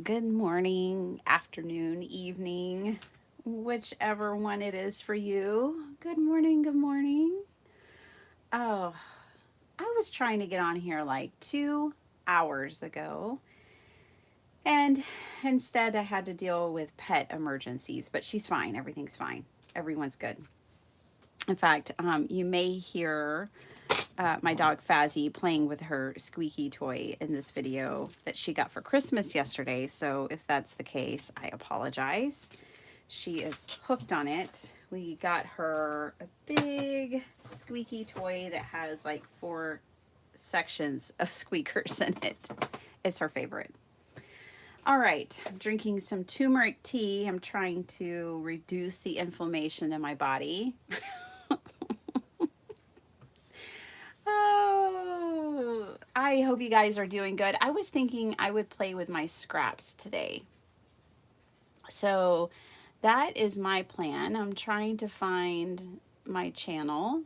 Good morning, afternoon, evening, whichever one it is for you. Good morning, good morning. Oh, I was trying to get on here like 2 hours ago, and instead I had to deal with pet emergencies, but she's fine. Everything's fine. Everyone's good. In fact, you may hear my dog Fazzy playing with her squeaky toy in this video that she got for Christmas yesterday. So if that's the case, I apologize. She is hooked on it. We got her a big squeaky toy that has like 4 sections of squeakers in it. It's her favorite. All right, I'm drinking some turmeric tea. I'm trying to reduce the inflammation in my body. Oh, I hope you guys are doing good. I was thinking I would play with my scraps today. So that is my plan. I'm trying to find my channel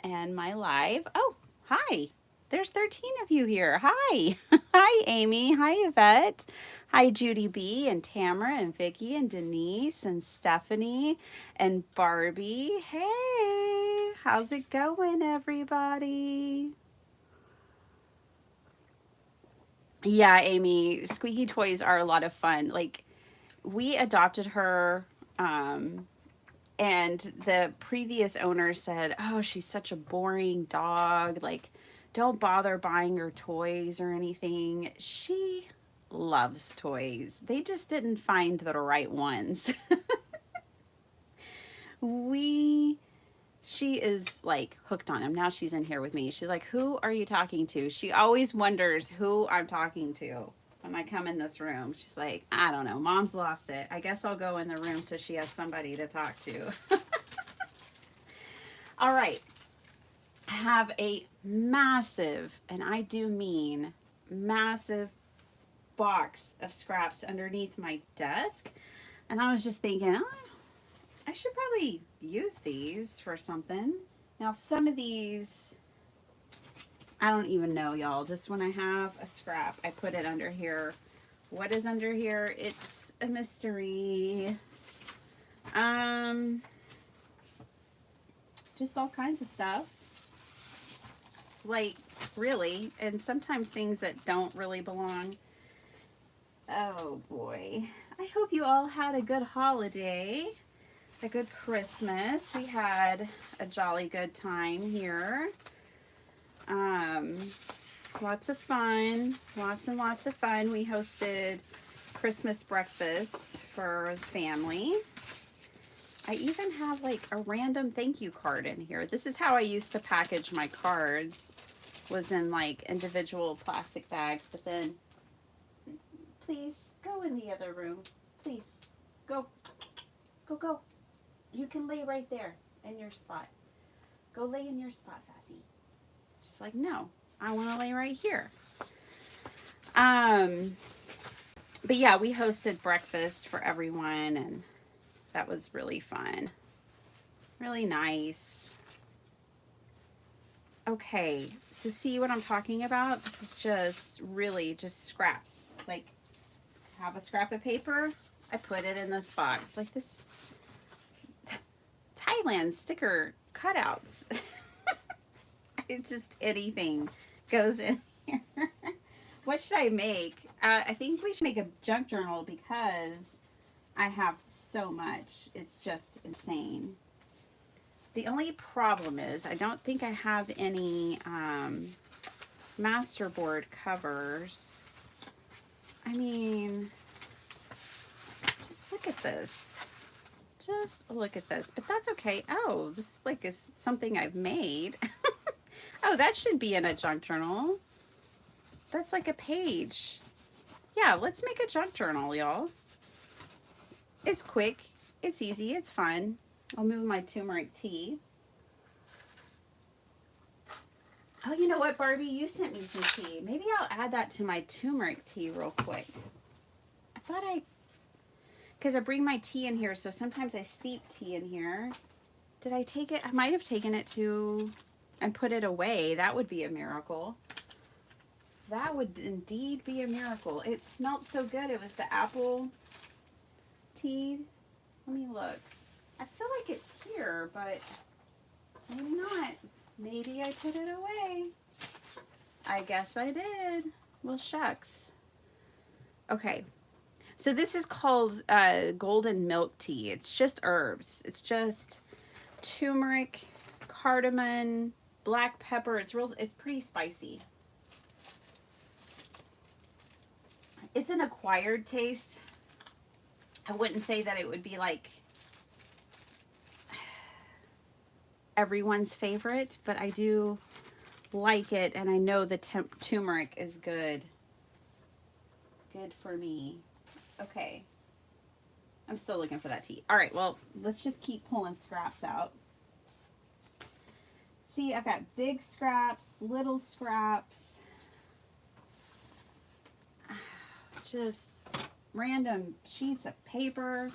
and my live. Oh, hi. There's 13 of you here. Hi. Hi, Amy. Hi, Yvette. Hi, Judy B. and Tamara and Vicky and Denise and Stephanie and Barbie. Hey, how's it going, everybody? Yeah, Amy, squeaky toys are a lot of fun. Like, we adopted her, and the previous owner said, "Oh, she's such a boring dog. Like, don't bother buying her toys or anything." She loves toys. They just didn't find the right ones. we She is like hooked on him. Now she's in here with me. She's like, "Who are you talking to?" She always wonders who I'm talking to when I come in this room. She's like, "I don't know. Mom's lost it. I guess I'll go in the room so she has somebody to talk to." All right. I have a massive, and I do mean massive, box of scraps underneath my desk. And I was just thinking, oh, I should probably use these for something. Now, some of these, I don't even know, y'all. Just when I have a scrap, I put it under here. What is under here? It's a mystery. Um, just all kinds of stuff. Like, really. And sometimes things that don't really belong. Oh, boy. I hope you all had a good holiday. A good Christmas. We had a jolly good time here. Um, Lots of fun. Lots and lots of fun. We hosted Christmas breakfast for the family. I even have like a random thank you card in here. This is how I used to package my cards, was in like individual plastic bags. But then, please go in the other room. Please go, go, go. You can lay right there in your spot. Go lay in your spot, Fazzy. She's like, no, I want to lay right here. Um, but yeah, we hosted breakfast for everyone, and that was really fun. Really nice. Okay, so see what I'm talking about? This is just really just scraps. Like, have a scrap of paper, I put it in this box. Like this Thailand sticker cutouts. It's just anything goes in here. What should I make? I think we should make a junk journal because I have so much. It's just insane. The only problem is I don't think I have any masterboard covers. I mean, just look at this. Just look at this. But that's okay. Oh, this like is something I've made. Oh, that should be in a junk journal. That's like a page. Yeah, let's make a junk journal, y'all. It's quick. It's easy. It's fun. I'll move my turmeric tea. Oh, you know what, Barbie? You sent me some tea. Maybe I'll add that to my turmeric tea real quick. I thought because I bring my tea in here, so sometimes I steep tea in here. Did I take it? I might have taken it and put it away. That would be a miracle. That would indeed be a miracle. It smelled so good. It was the apple tea. Let me look. I feel like it's here, but maybe not. Maybe I put it away. I guess I did. Well, shucks. Okay. So this is called golden milk tea. It's just herbs. It's just turmeric, cardamom, black pepper. It's pretty spicy. It's an acquired taste. I wouldn't say that it would be like everyone's favorite, but I do like it, and I know the turmeric is good. Good for me. Okay. I'm still looking for that tea. All right, well, let's just keep pulling scraps out. See, I've got big scraps, little scraps, just random sheets of paper.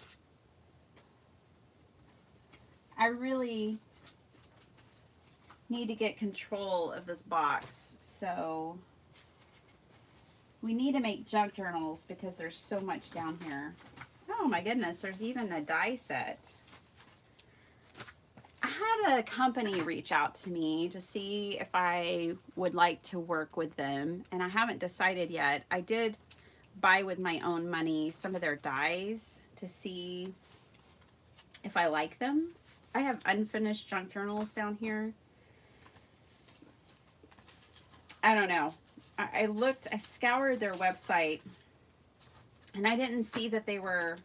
I really need to get control of this box, so we need to make junk journals because there's so much down here. Oh my goodness, there's even a die set. I had a company reach out to me to see if I would like to work with them, and I haven't decided yet. I did buy with my own money some of their dies to see if I like them. I have unfinished junk journals down here. I don't know. I scoured their website, and I didn't see that they were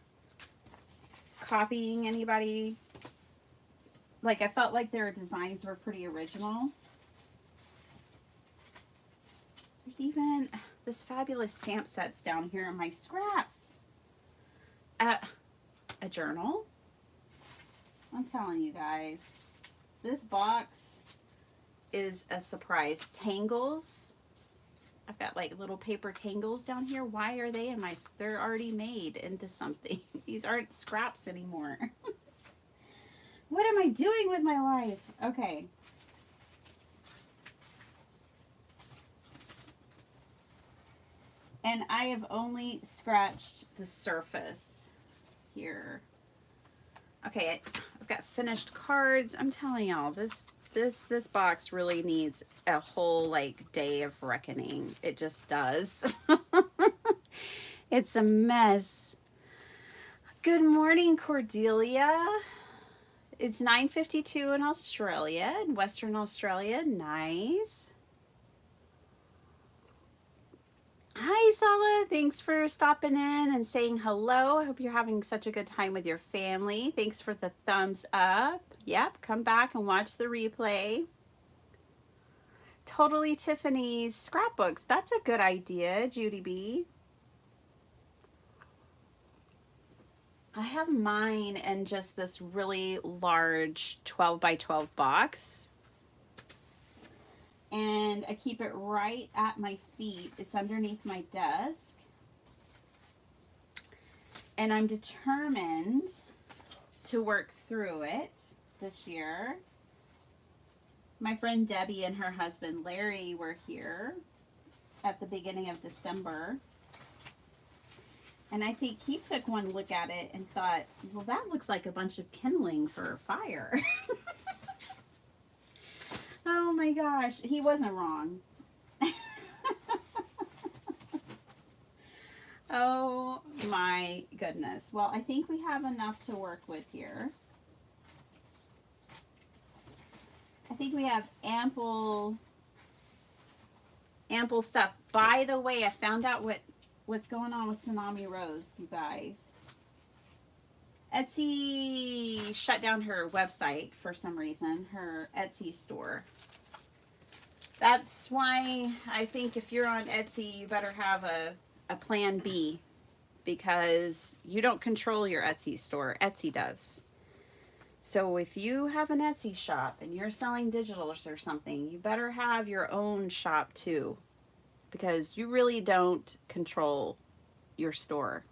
copying anybody. Like, I felt like their designs were pretty original. There's even this fabulous stamp sets down here in my scraps. A journal. I'm telling you guys, this box is a surprise. Tangles. I've got like little paper tangles down here. Why are they in my, they're already made into something. These aren't scraps anymore. What am I doing with my life? Okay. And I have only scratched the surface here. Okay, I've got finished cards. I'm telling y'all, this box really needs a whole like day of reckoning. It just does. It's a mess. Good morning, Cordelia. It's 9:52 in Australia, in Western Australia. Nice. Hi, Sala. Thanks for stopping in and saying hello. I hope you're having such a good time with your family. Thanks for the thumbs up. Yep, come back and watch the replay. Totally Tiffany's scrapbooks. That's a good idea, Judy B. I have mine in just this really large 12 by 12 box. And I keep it right at my feet. It's underneath my desk. And I'm determined to work through it this year. My friend Debbie and her husband Larry were here at the beginning of December. And I think he took one look at it and thought, well, that looks like a bunch of kindling for a fire. Oh my gosh, he wasn't wrong. Oh my goodness. Well, I think we have enough to work with here. I think we have ample stuff. By the way, I found out what's going on with Tsunami Rose, you guys. Etsy shut down her website for some reason, her Etsy store. That's why I think if you're on Etsy, you better have a plan B, because you don't control your Etsy store. Etsy does. So if you have an Etsy shop and you're selling digitals or something, you better have your own shop too, because you really don't control your store.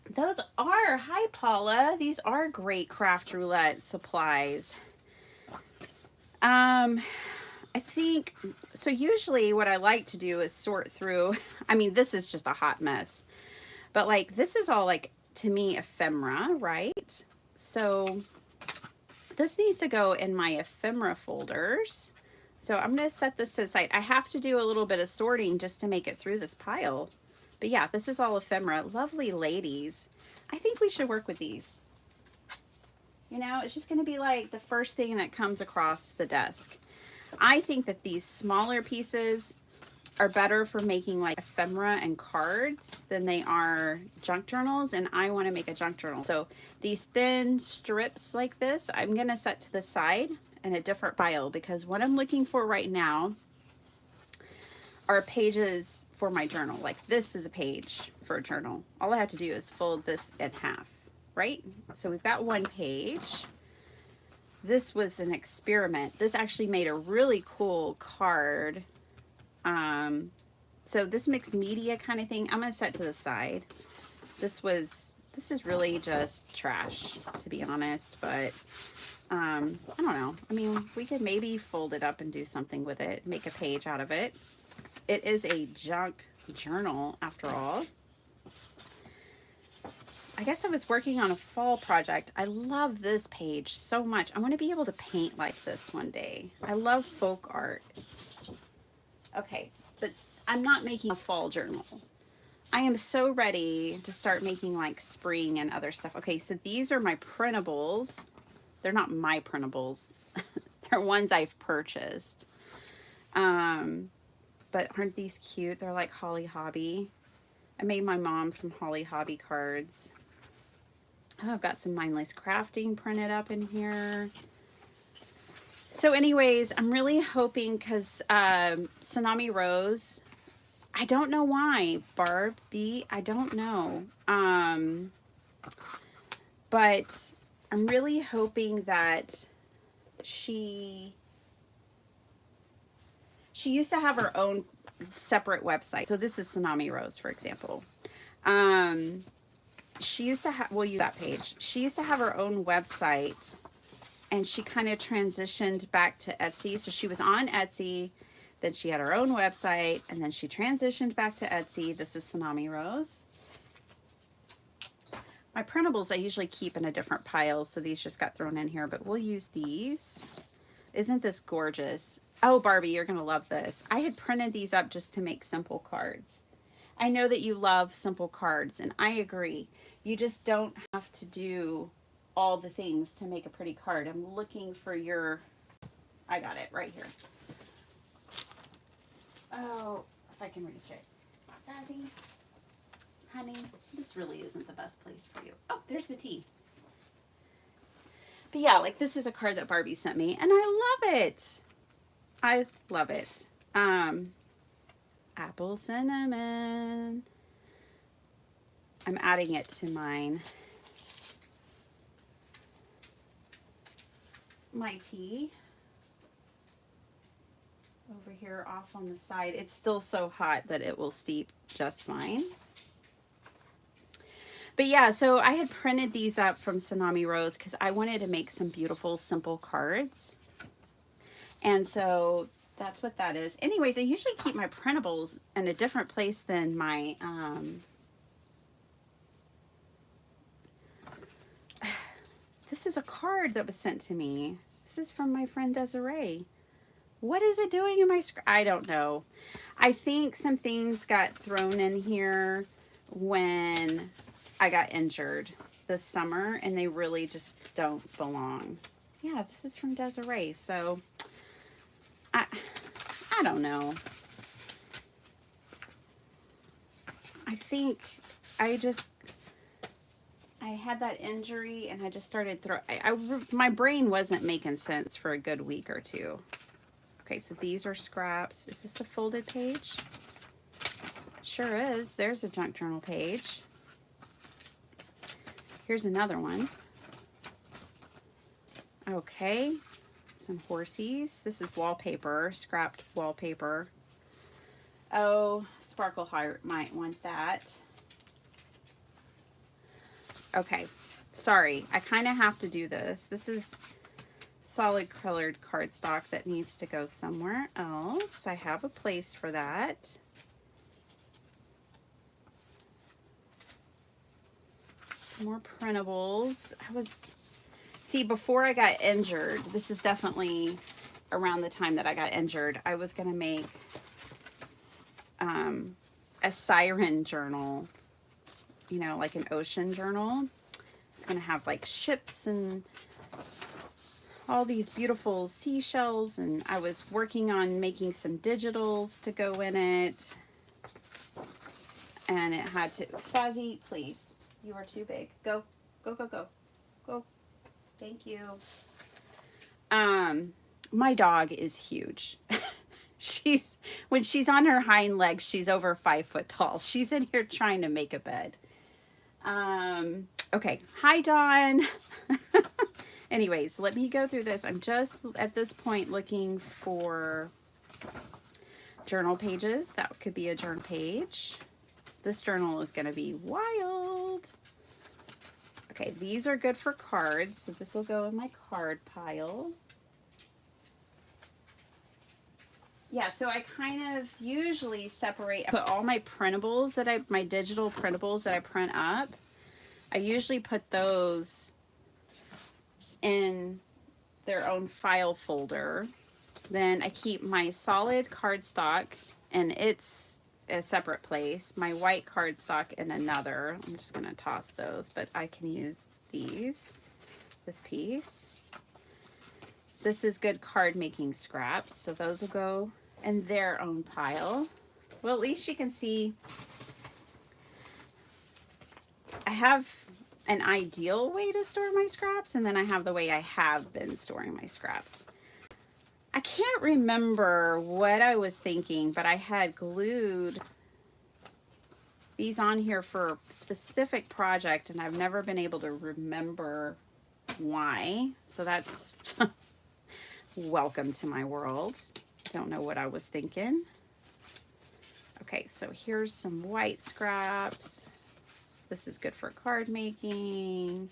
Those are, hi Paula, these are great craft roulette supplies. I think, so usually what I like to do is sort through, I mean, this is just a hot mess, but like this is all like, to me, ephemera, right? So this needs to go in my ephemera folders. So I'm going to set this to the side. I have to do a little bit of sorting just to make it through this pile. But yeah, this is all ephemera. Lovely ladies. I think we should work with these. You know, it's just going to be like the first thing that comes across the desk. I think that these smaller pieces are better for making like ephemera and cards than they are junk journals, and I want to make a junk journal. So these thin strips like this, I'm going to set to the side in a different pile, because what I'm looking for right now are pages for my journal. Like this is a page for a journal. All I have to do is fold this in half, right? So we've got one page. This was an experiment. This actually made a really cool card. So this mixed media kind of thing, I'm going to set to the side. This is really just trash, to be honest, but I don't know. I mean, we could maybe fold it up and do something with it, make a page out of it. It is a junk journal after all. I guess I was working on a fall project. I love this page so much. I want to be able to paint like this one day. I love folk art. Okay, but I'm not making a fall journal. I am so ready to start making like spring and other stuff. Okay, so these are my printables. They're not my printables. They're ones I've purchased. But aren't these cute? They're like Holly Hobby. I made my mom some Holly Hobby cards. Oh, I've got some mindless crafting printed up in here. So anyways, I'm really hoping, because Tsunami Rose, I don't know why. Barbie, I don't know. But I'm really hoping that she used to have her own separate website. So this is Tsunami Rose, for example. She used to have, we'll use that page. She used to have her own website, and she kind of transitioned back to Etsy. So she was on Etsy, then she had her own website, and then she transitioned back to Etsy. This is Tsunami Rose. My printables I usually keep in a different pile, so these just got thrown in here, but we'll use these. Isn't this gorgeous? Oh, Barbie, you're going to love this. I had printed these up just to make simple cards. I know that you love simple cards, and I agree. You just don't have to do all the things to make a pretty card. I'm looking for your, I got it right here. Oh, if I can reach it. Bazzy, honey, this really isn't the best place for you. Oh, there's the tea. But yeah, like this is a card that Barbie sent me, and I love it. I love it. Apple cinnamon. I'm adding it to my tea over here off on the side. It's still so hot that it will steep just fine. But yeah, so I had printed these up from Tsunami Rose because I wanted to make some beautiful, simple cards. And so that's what that is. Anyways, I usually keep my printables in a different place than my, this is a card that was sent to me. This is from my friend Desiree. What is it doing in my script? I don't know. I think some things got thrown in here when I got injured this summer, and they really just don't belong. Yeah, this is from Desiree. So I don't know. I think I had that injury, and I just started my brain wasn't making sense for a good week or two. Okay, so these are scraps. Is this a folded page? Sure is. There's a junk journal page. Here's another one. Okay, some horsies. This is wallpaper, scrapped wallpaper. Oh, Sparkle Heart might want that. Okay, sorry. I kind of have to do this. This is solid colored cardstock that needs to go somewhere else. I have a place for that. Some more printables. See, before I got injured, this is definitely around the time that I got injured, I was going to make a siren journal, you know, like an ocean journal. It's going to have like ships and all these beautiful seashells, and I was working on making some digitals to go in it. And it had to, Fuzzy, please, you are too big. Go, go, go, go, go. Thank you. My dog is huge. When she's on her hind legs, she's over 5 foot tall. She's in here trying to make a bed. Okay. Hi, Dawn. Anyways, let me go through this. I'm just at this point looking for journal pages. That could be a journal page. This journal is going to be wild. Okay, these are good for cards, so this will go in my card pile. Yeah, so I kind of usually separate, I put all my printables that my digital printables that I print up, I usually put those in their own file folder. Then I keep my solid cardstock, and it's a separate place. My white cardstock in another. I'm just going to toss those, but I can use this piece. This is good card making scraps, so those will go in their own pile. Well, at least you can see I have an ideal way to store my scraps, and then I have the way I have been storing my scraps. I can't remember what I was thinking, but I had glued these on here for a specific project, and I've never been able to remember why. So that's welcome to my world. Don't know what I was thinking. Okay, so here's some white scraps. This is good for card making.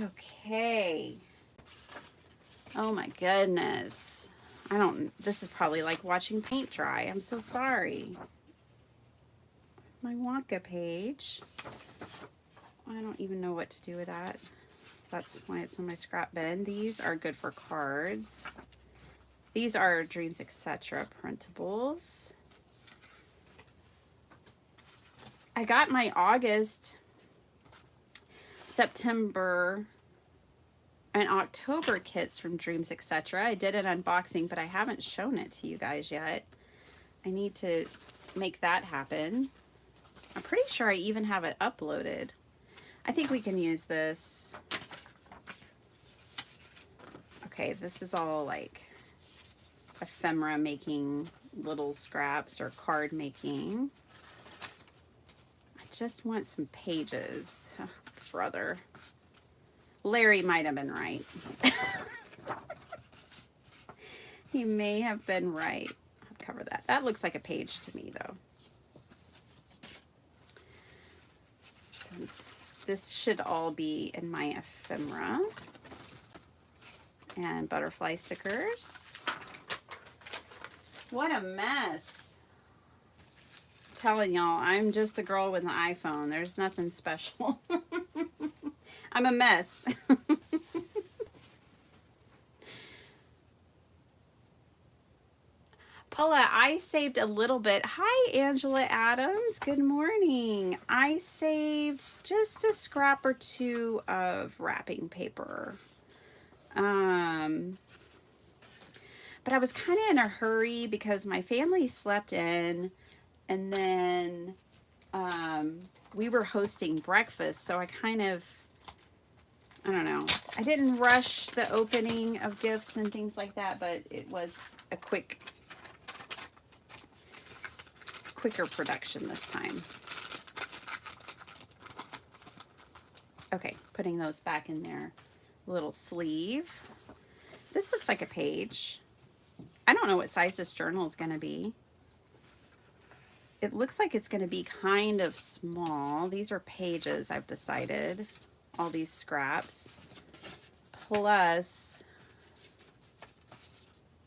Okay. Oh my goodness. This is probably like watching paint dry. I'm so sorry. My Wonka page. I don't even know what to do with that. That's why it's in my scrap bin. These are good for cards. These are Dreams, etc. printables. I got my August, September, and October kits from Dreams, etc. I did an unboxing, but I haven't shown it to you guys yet. I need to make that happen. I'm pretty sure I even have it uploaded. I think we can use this. Okay, this is all like ephemera making little scraps or card making. I just want some pages. Oh, brother. Larry might have been right. He may have been right. I'll cover that. That looks like a page to me, though. Since this should all be in my ephemera. And butterfly stickers. What a mess. I'm telling y'all, I'm just a girl with an iPhone. There's nothing special. I'm a mess. Paula, I saved a little bit. Hi, Angela Adams. Good morning. I saved just a scrap or two of wrapping paper. But I was kind of in a hurry because my family slept in, and then we were hosting breakfast, so I don't know. I didn't rush the opening of gifts and things like that, but it was a quicker production this time. Okay, putting those back in their little sleeve. This looks like a page. I don't know what size this journal is going to be. It looks like it's going to be kind of small. These are pages, I've decided. All these scraps. plus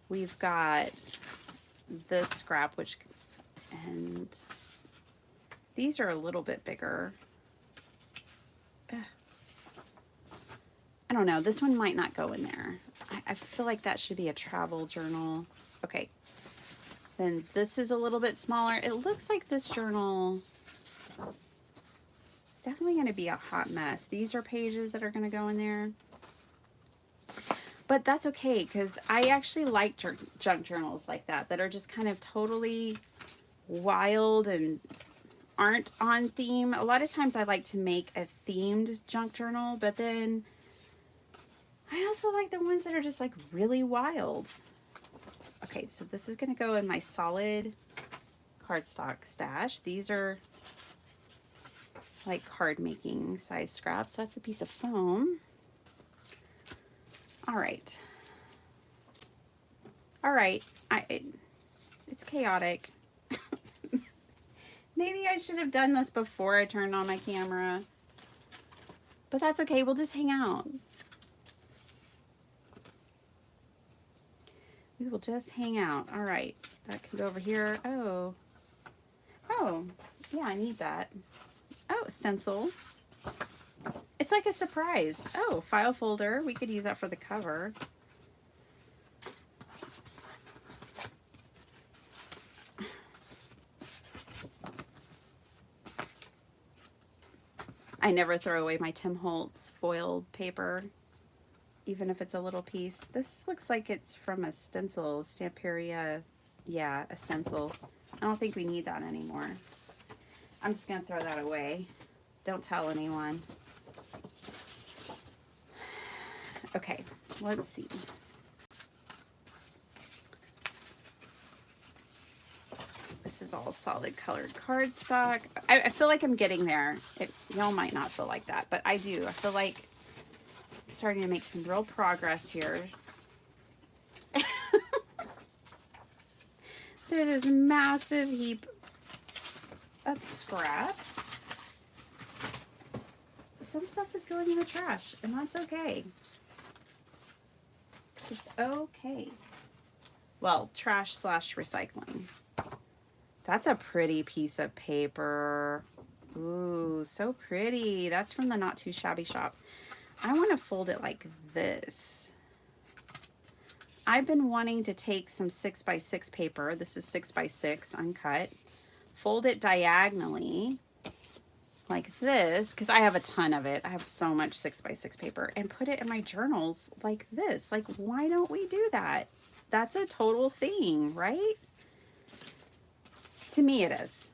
we've got this scrap, which, and these are a little bit bigger. I don't know. This one might not go in there. I feel like that should be a travel journal. Okay. Then this is a little bit smaller. It looks like this journal is definitely going to be a hot mess. These are pages that are going to go in there. But that's okay, because I actually like junk journals like that are just kind of totally wild and aren't on theme. A lot of times I like to make a themed junk journal, but then I also like the ones that are just like really wild. Okay, so this is going to go in my solid cardstock stash. These are like card making size scraps. That's a piece of foam. All right. All right. It's chaotic. Maybe I should have done this before I turned on my camera. But that's okay. We'll just hang out. We will just hang out. All right. That can go over here. Oh. Oh. Yeah, I need that. Oh, stencil. It's like a surprise. Oh, file folder. We could use that for the cover. I never throw away my Tim Holtz foiled paper, even if it's a little piece. This looks like it's from a stencil, Stamperia. Yeah, a stencil. I don't think we need that anymore. I'm just going to throw that away. Don't tell anyone. Okay, let's see. This is all solid colored cardstock. I feel like I'm getting there. Y'all might not feel like that, but I do. I feel like I'm starting to make some real progress here. There's this massive heap of scraps. Some stuff is going in the trash, and that's okay. It's okay. Well, trash / recycling. That's a pretty piece of paper. Ooh, so pretty. That's from the Not Too Shabby shop. I want to fold it like this. I've been wanting to take some 6x6 paper. This is 6x6 uncut. Fold it diagonally like this, because I have a ton of it. I have so much 6x6 paper, and put it in my journals like this. Like, why don't we do that? That's a total thing, right? To me, it is.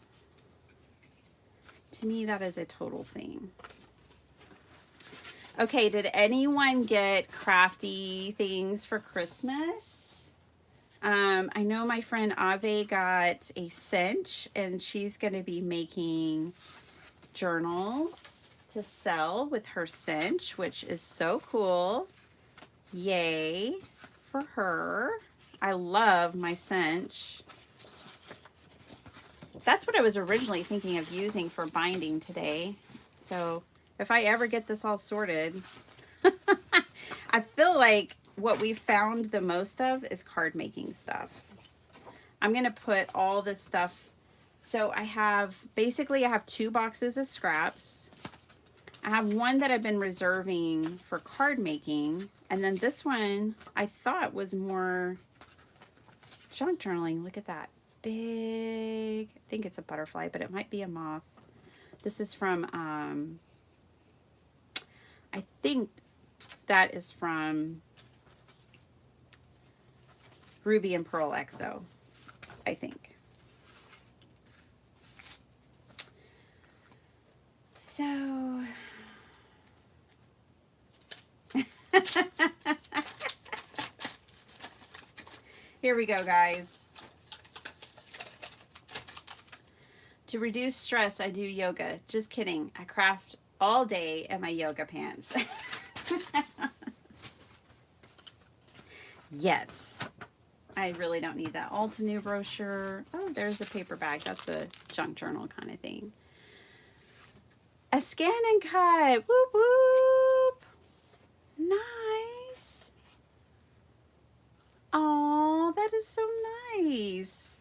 To me, that is a total thing. Okay, did anyone get crafty things for Christmas? I know my friend Ave got a cinch, and she's going to be making journals to sell with her cinch, which is so cool. Yay for her. I love my cinch. That's what I was originally thinking of using for binding today. So if I ever get this all sorted, I feel like what we found the most of is card making stuff. I'm going to put all this stuff. So I have 2 boxes of scraps. I have one that I've been reserving for card making. And then this one I thought was more junk journaling. Look at that. Big, I think it's a butterfly, but it might be a moth. This is from, I think that is from Ruby and Pearl XO, I think. So, here we go, guys. To reduce stress, I do yoga. Just kidding. I craft all day in my yoga pants. Yes. I really don't need that. Altenew brochure. Oh, there's a paper bag. That's a junk journal kind of thing. A scan and cut. Whoop, whoop. Nice. Oh, that is so nice.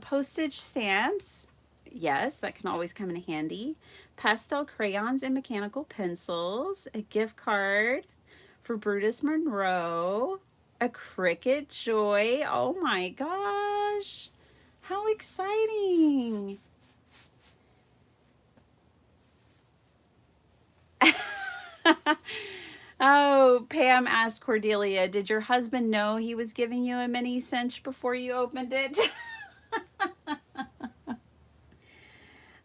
Postage stamps. Yes, that can always come in handy. Pastel crayons and mechanical pencils. A gift card for Brutus Monroe. A Cricket Joy. Oh my gosh. How exciting. Oh, Pam asked Cordelia, did your husband know he was giving you a mini cinch before you opened it?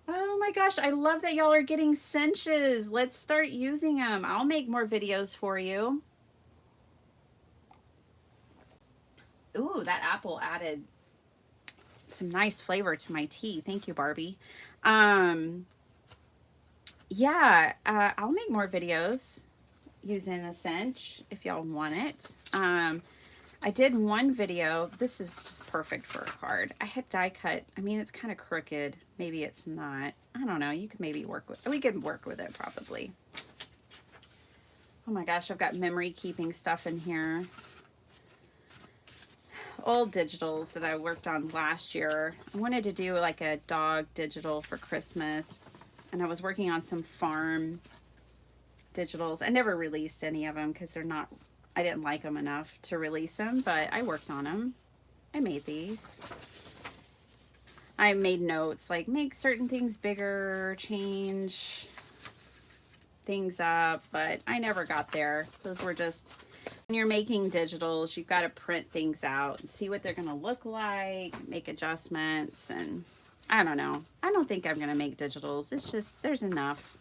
Oh my gosh, I love that y'all are getting cinches. Let's start using them. I'll make more videos for you. Ooh, that apple added some nice flavor to my tea. Thank you, Barbie. Um, yeah, I'll make more videos using the cinch if y'all want it. I did one video. This is just perfect for a card. I had die cut. I mean, it's kind of crooked. Maybe it's not. I don't know. You could maybe work with, we could work with it probably. Oh my gosh, I've got memory keeping stuff in here. Old digitals that I worked on last year. I wanted to do like a dog digital for Christmas, and I was working on some farm digitals. I never released any of them because they're not, I didn't like them enough to release them, but I worked on them. I made these. I made notes like make certain things bigger, change things up, but I never got there. Those were just, when you're making digitals, you've got to print things out and see what they're going to look like, make adjustments, and I don't know. I don't think I'm going to make digitals. It's just, there's enough.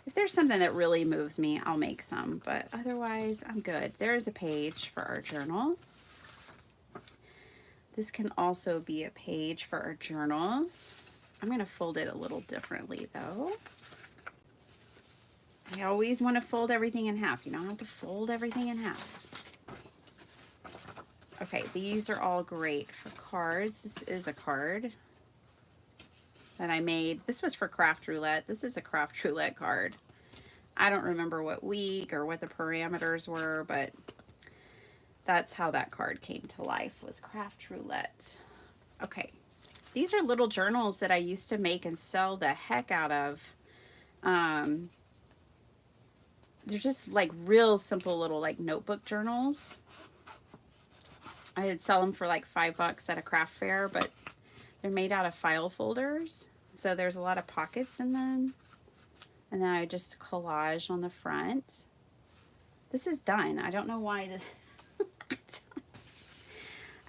If there's something that really moves me, I'll make some, but otherwise I'm good. There's a page for our journal. This can also be a page for our journal. I'm going to fold it a little differently though. I always want to fold everything in half. You don't have to fold everything in half. Okay, these are all great for cards. This is a card that I made. This was for Craft Roulette. This is a Craft Roulette card. I don't remember what week or what the parameters were, but that's how that card came to life, was Craft Roulette. Okay, these are little journals that I used to make and sell the heck out of. They're just like real simple little like notebook journals. I would sell them for like $5 at a craft fair, but they're made out of file folders. So there's a lot of pockets in them. And then I just collage on the front. This is done. I don't know why this,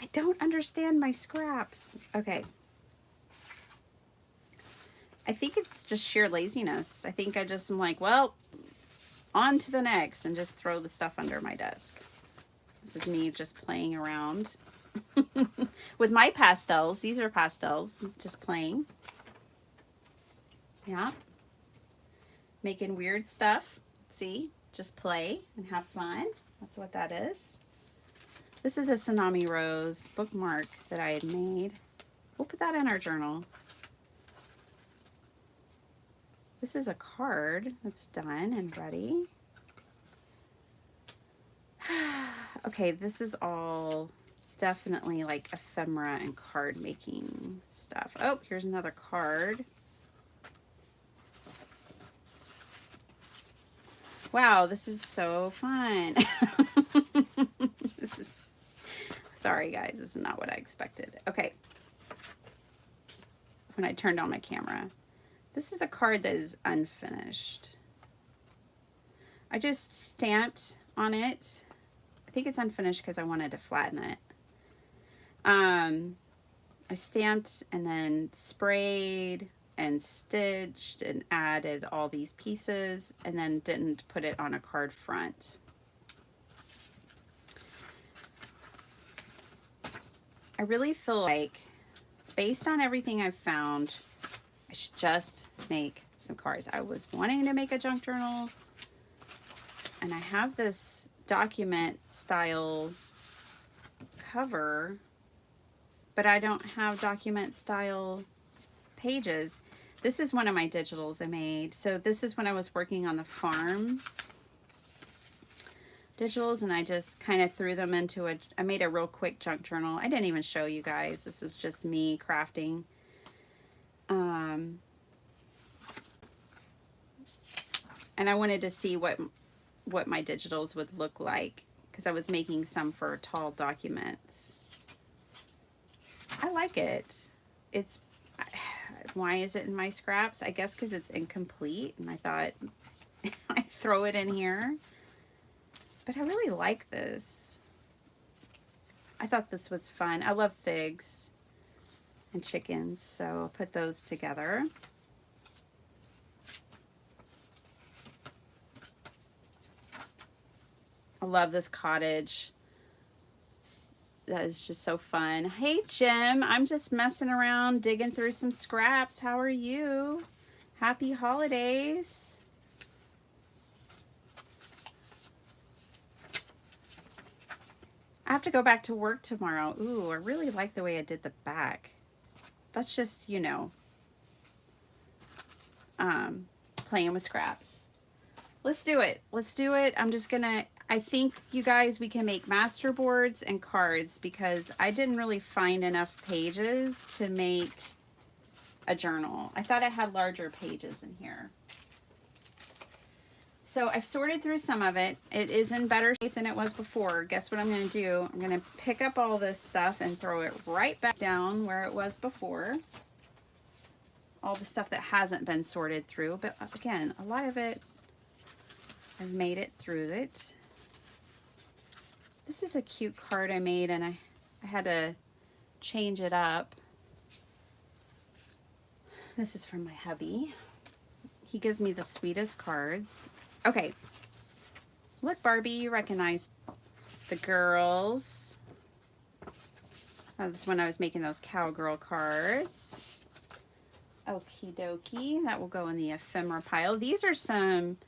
I don't understand my scraps. Okay. I think it's just sheer laziness. I think I just am like, well, on to the next, and just throw the stuff under my desk. This is me just playing around with my pastels. These are pastels, just playing. Yeah. Making weird stuff. See, just play and have fun. That's what that is. This is a Tsunami Rose bookmark that I had made. We'll put that in our journal. This is a card that's done and ready. Okay, this is all definitely like ephemera and card making stuff. Oh, here's another card. Wow, this is so fun. This is, sorry guys, this is not what I expected. Okay. When I turned on my camera. This is a card that is unfinished. I just stamped on it. I think it's unfinished because I wanted to flatten it. I stamped and then sprayed and stitched and added all these pieces and then didn't put it on a card front. I really feel like, based on everything I've found, I should just make some cards. I was wanting to make a junk journal, and I have this document style cover, but I don't have document style pages. This is one of my digitals I made. So this is when I was working on the farm digitals, and I just kind of threw them into I made a real quick junk journal. I didn't even show you guys. This was just me crafting. And I wanted to see what my digitals would look like, because I was making some for tall documents. I like it. It's, why is it in my scraps? I guess because it's incomplete, and I thought I'd throw it in here. But I really like this. I thought this was fun. I love figs and chickens, so I'll put those together. I love this cottage. That is just so fun. Hey, Jim, I'm just messing around, digging through some scraps. How are you? Happy holidays. I have to go back to work tomorrow. Ooh, I really like the way I did the back. That's just, you know, playing with scraps. Let's do it. Let's do it. I'm just gonna, I think, you guys, we can make master boards and cards, because I didn't really find enough pages to make a journal. I thought I had larger pages in here. So I've sorted through some of it. It is in better shape than it was before. Guess what I'm going to do? I'm going to pick up all this stuff and throw it right back down where it was before. All the stuff that hasn't been sorted through. But again, a lot of it, I've made it through it. This is a cute card I made, and I had to change it up. This is from my hubby. He gives me the sweetest cards. Okay, look, Barbie, you recognize the girls. That was when I was making those cowgirl cards. Okie dokie, that will go in the ephemera pile. These are some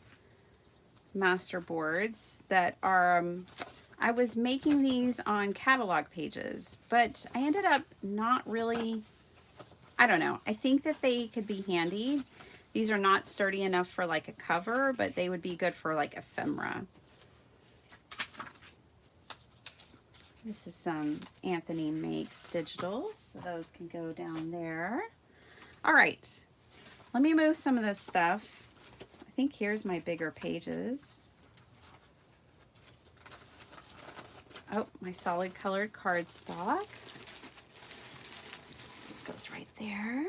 master boards that are, I was making these on catalog pages, but I ended up not really, I don't know. I think that they could be handy. These are not sturdy enough for like a cover, but they would be good for like ephemera. This is some Anthony Makes digitals, so those can go down there. All right, let me move some of this stuff. I think here's my bigger pages. Oh, my solid colored cardstock. It goes right there.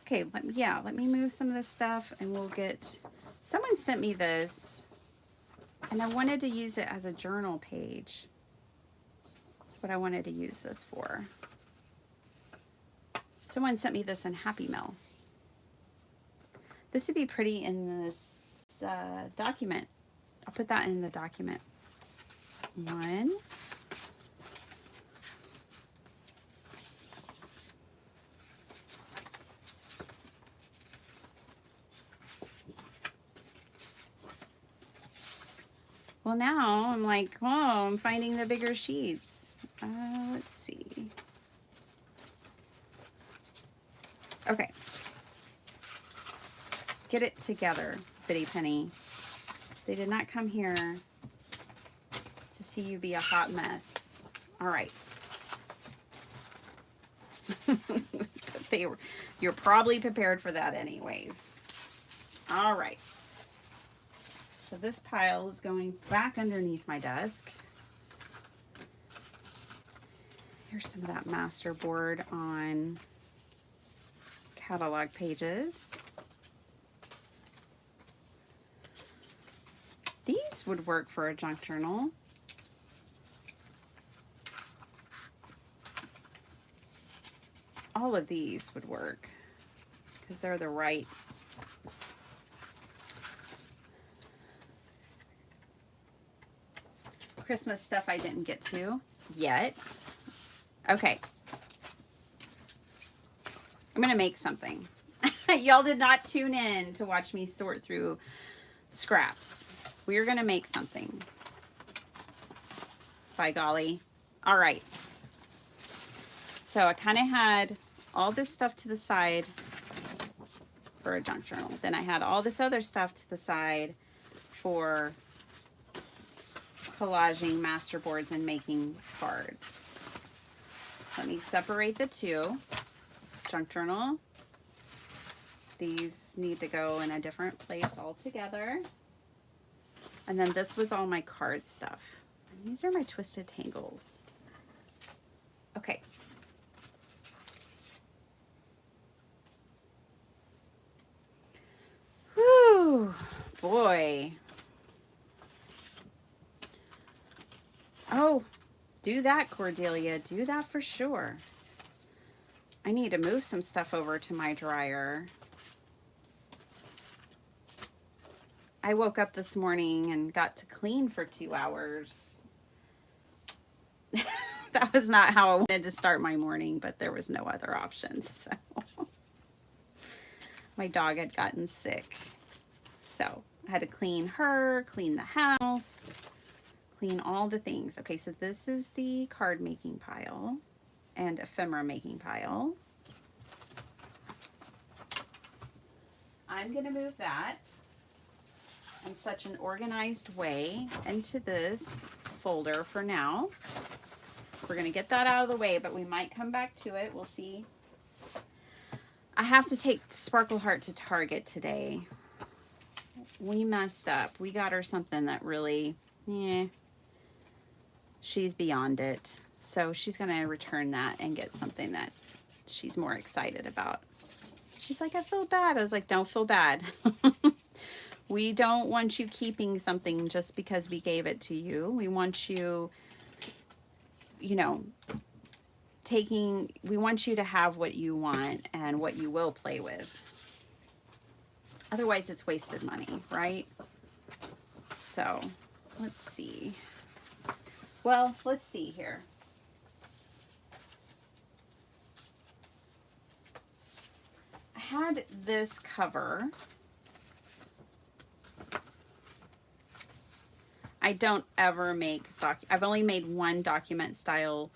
Okay, let me move some of this stuff, and we'll get, someone sent me this, and I wanted to use it as a journal page. That's what I wanted to use this for. Someone sent me this in Happy Mail. This would be pretty in this document. I'll put that in the document. One. Well, now I'm like, oh, I'm finding the bigger sheets. Let's see. Okay. Get it together, Bitty Penny. They did not come here to see you be a hot mess. All right. You're probably prepared for that anyways. All right. So this pile is going back underneath my desk. Here's some of that master board on catalog pages. These would work for a junk journal. All of these would work because they're the right. Christmas stuff I didn't get to yet. Okay. I'm going to make something. Y'all did not tune in to watch me sort through scraps. We're going to make something. By golly. All right. So I kind of had all this stuff to the side for a junk journal. Then I had all this other stuff to the side for collaging master boards and making cards. Let me separate the two. Junk journal. These need to go in a different place altogether. And then this was all my card stuff. And these are my twisted tangles. Okay. Whew, boy. Oh, do that, Cordelia. Do that for sure. I need to move some stuff over to my dryer. I woke up this morning and got to clean for 2 hours. That was not how I wanted to start my morning, but there was no other options. So. My dog had gotten sick. So I had to clean her, clean the house, clean all the things. Okay, so this is the card making pile and ephemera making pile. I'm going to move that in such an organized way into this folder for now. We're going to get that out of the way, but we might come back to it. We'll see. I have to take Sparkle Heart to Target today. We messed up. We got her something that really, she's beyond it. So she's going to return that and get something that she's more excited about. She's like, I feel bad. I was like, don't feel bad. We don't want you keeping something just because we gave it to you. We want you, you know, we want you to have what you want and what you will play with. Otherwise, it's wasted money, right? So, let's see. Well, let's see here. I had this cover. I don't ever make I've only made one document style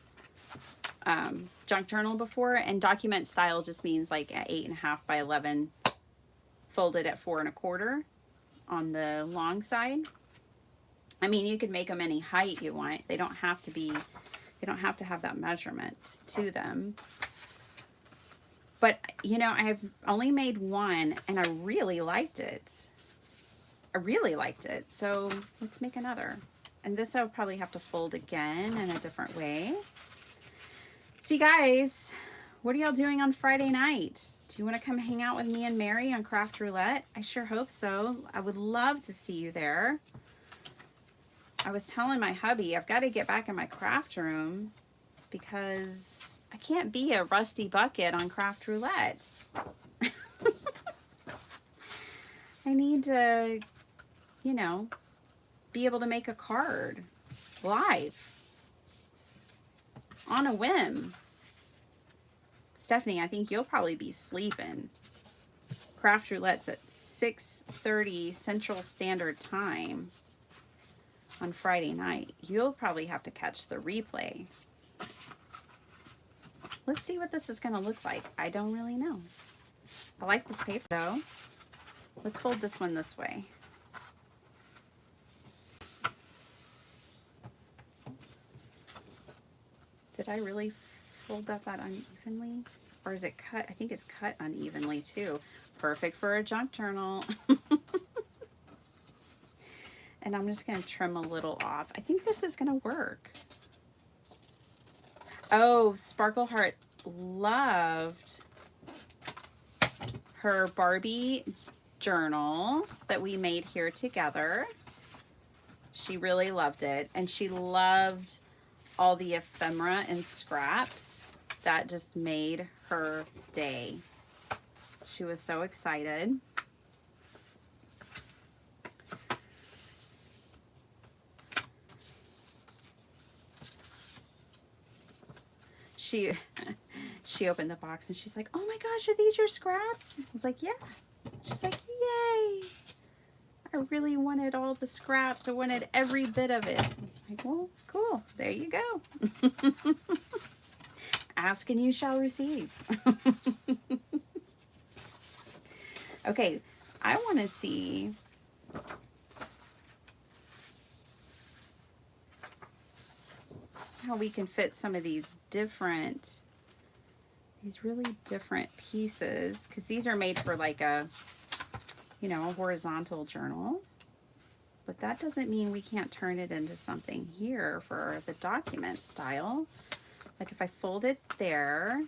junk journal before, and document style just means like at 8.5 by 11, folded at 4 1/4 on the long side. I mean, you could make them any height you want. They don't have to have that measurement to them. But you know, I've only made one and I really liked it. So let's make another. And this I'll probably have to fold again in a different way. So you guys, what are y'all doing on Friday night? Do you want to come hang out with me and Mary on Craft Roulette? I sure hope so. I would love to see you there. I was telling my hubby I've got to get back in my craft room because I can't be a rusty bucket on Craft Roulette. I need to, you know, be able to make a card live on a whim. Stephanie, I think you'll probably be sleeping. Craft Roulette's at 6:30 Central Standard Time on Friday night. You'll probably have to catch the replay. Let's see what this is going to look like. I don't really know. I like this paper though. Let's fold this one this way. Did I really fold that unevenly? Or is it cut? I think it's cut unevenly too. Perfect for a junk journal. And I'm just going to trim a little off. I think this is going to work. Oh, Sparkle Heart loved her Barbie journal that we made here together. She really loved it. And she loved all the ephemera and scraps. That just made her day. She was so excited. She opened the box and she's like, oh my gosh, are these your scraps? I was like, yeah. She's like, yay. I really wanted all the scraps. I wanted every bit of it. It's like, well, cool. There you go. Ask and you shall receive. Okay, I want to see. how we can fit some of these really different pieces, because these are made for like a, you know, a horizontal journal. But that doesn't mean we can't turn it into something here for the document style. Like if I fold it there,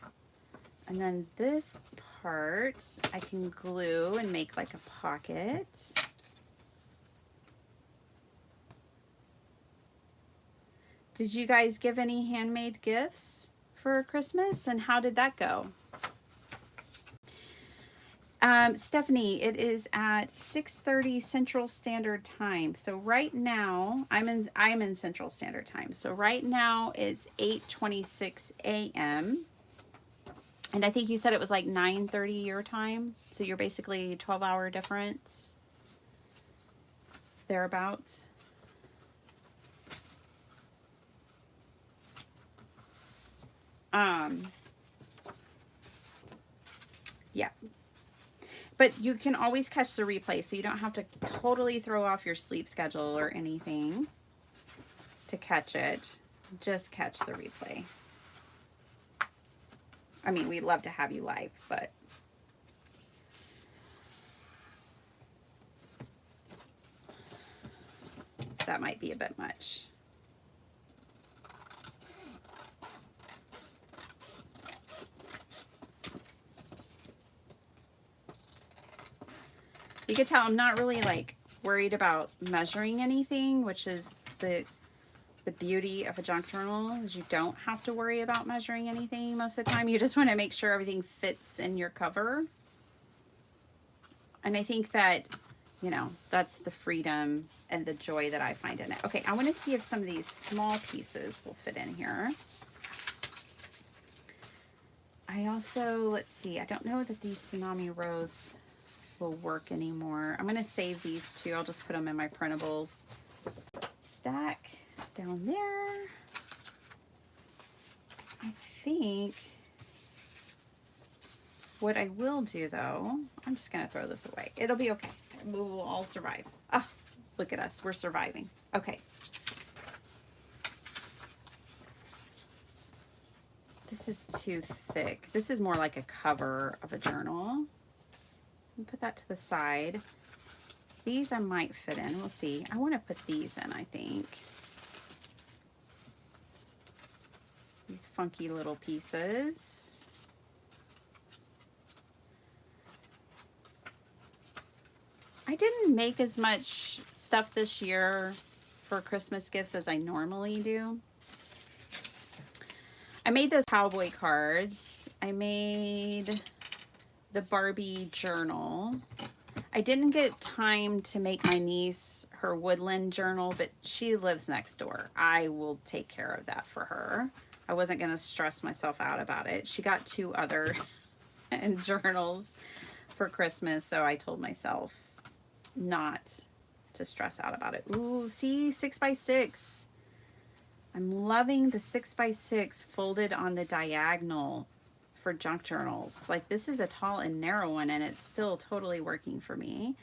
and then this part I can glue and make like a pocket. Did you guys give any handmade gifts for Christmas, and how did that go? Stephanie, it is at 6:30 Central Standard Time. So right now, I'm in Central Standard Time. So right now it's 8:26 a.m. And I think you said it was like 9:30 your time. So you're basically 12-hour difference, thereabouts. Yeah. But you can always catch the replay, so you don't have to totally throw off your sleep schedule or anything to catch it. Just catch the replay. I mean, we'd love to have you live, but that might be a bit much. You can tell I'm not really like worried about measuring anything, which is the beauty of a junk journal, is you don't have to worry about measuring anything most of the time. You just want to make sure everything fits in your cover. And I think that, you know, that's the freedom and the joy that I find in it. Okay, I want to see if some of these small pieces will fit in here. I also, let's see, I don't know that these tsunami rows will work anymore. I'm going to save these two. I'll just put them in my printables stack down there. I think what I will do though, I'm just going to throw this away. It'll be okay. We will all survive. Oh, look at us. We're surviving. Okay. This is too thick. This is more like a cover of a journal. Put that to the side. These I might fit in. We'll see. I want to put these in, I think. These funky little pieces. I didn't make as much stuff this year for Christmas gifts as I normally do. I made those cowboy cards. I made the Barbie journal. I didn't get time to make my niece her woodland journal, but she lives next door. I will take care of that for her. I wasn't going to stress myself out about it. She got 2 other journals for Christmas, so I told myself not to stress out about it. Ooh, see, 6x6. I'm loving the 6x6 folded on the diagonal for junk journals. Like, this is a tall and narrow one, and it's still totally working for me.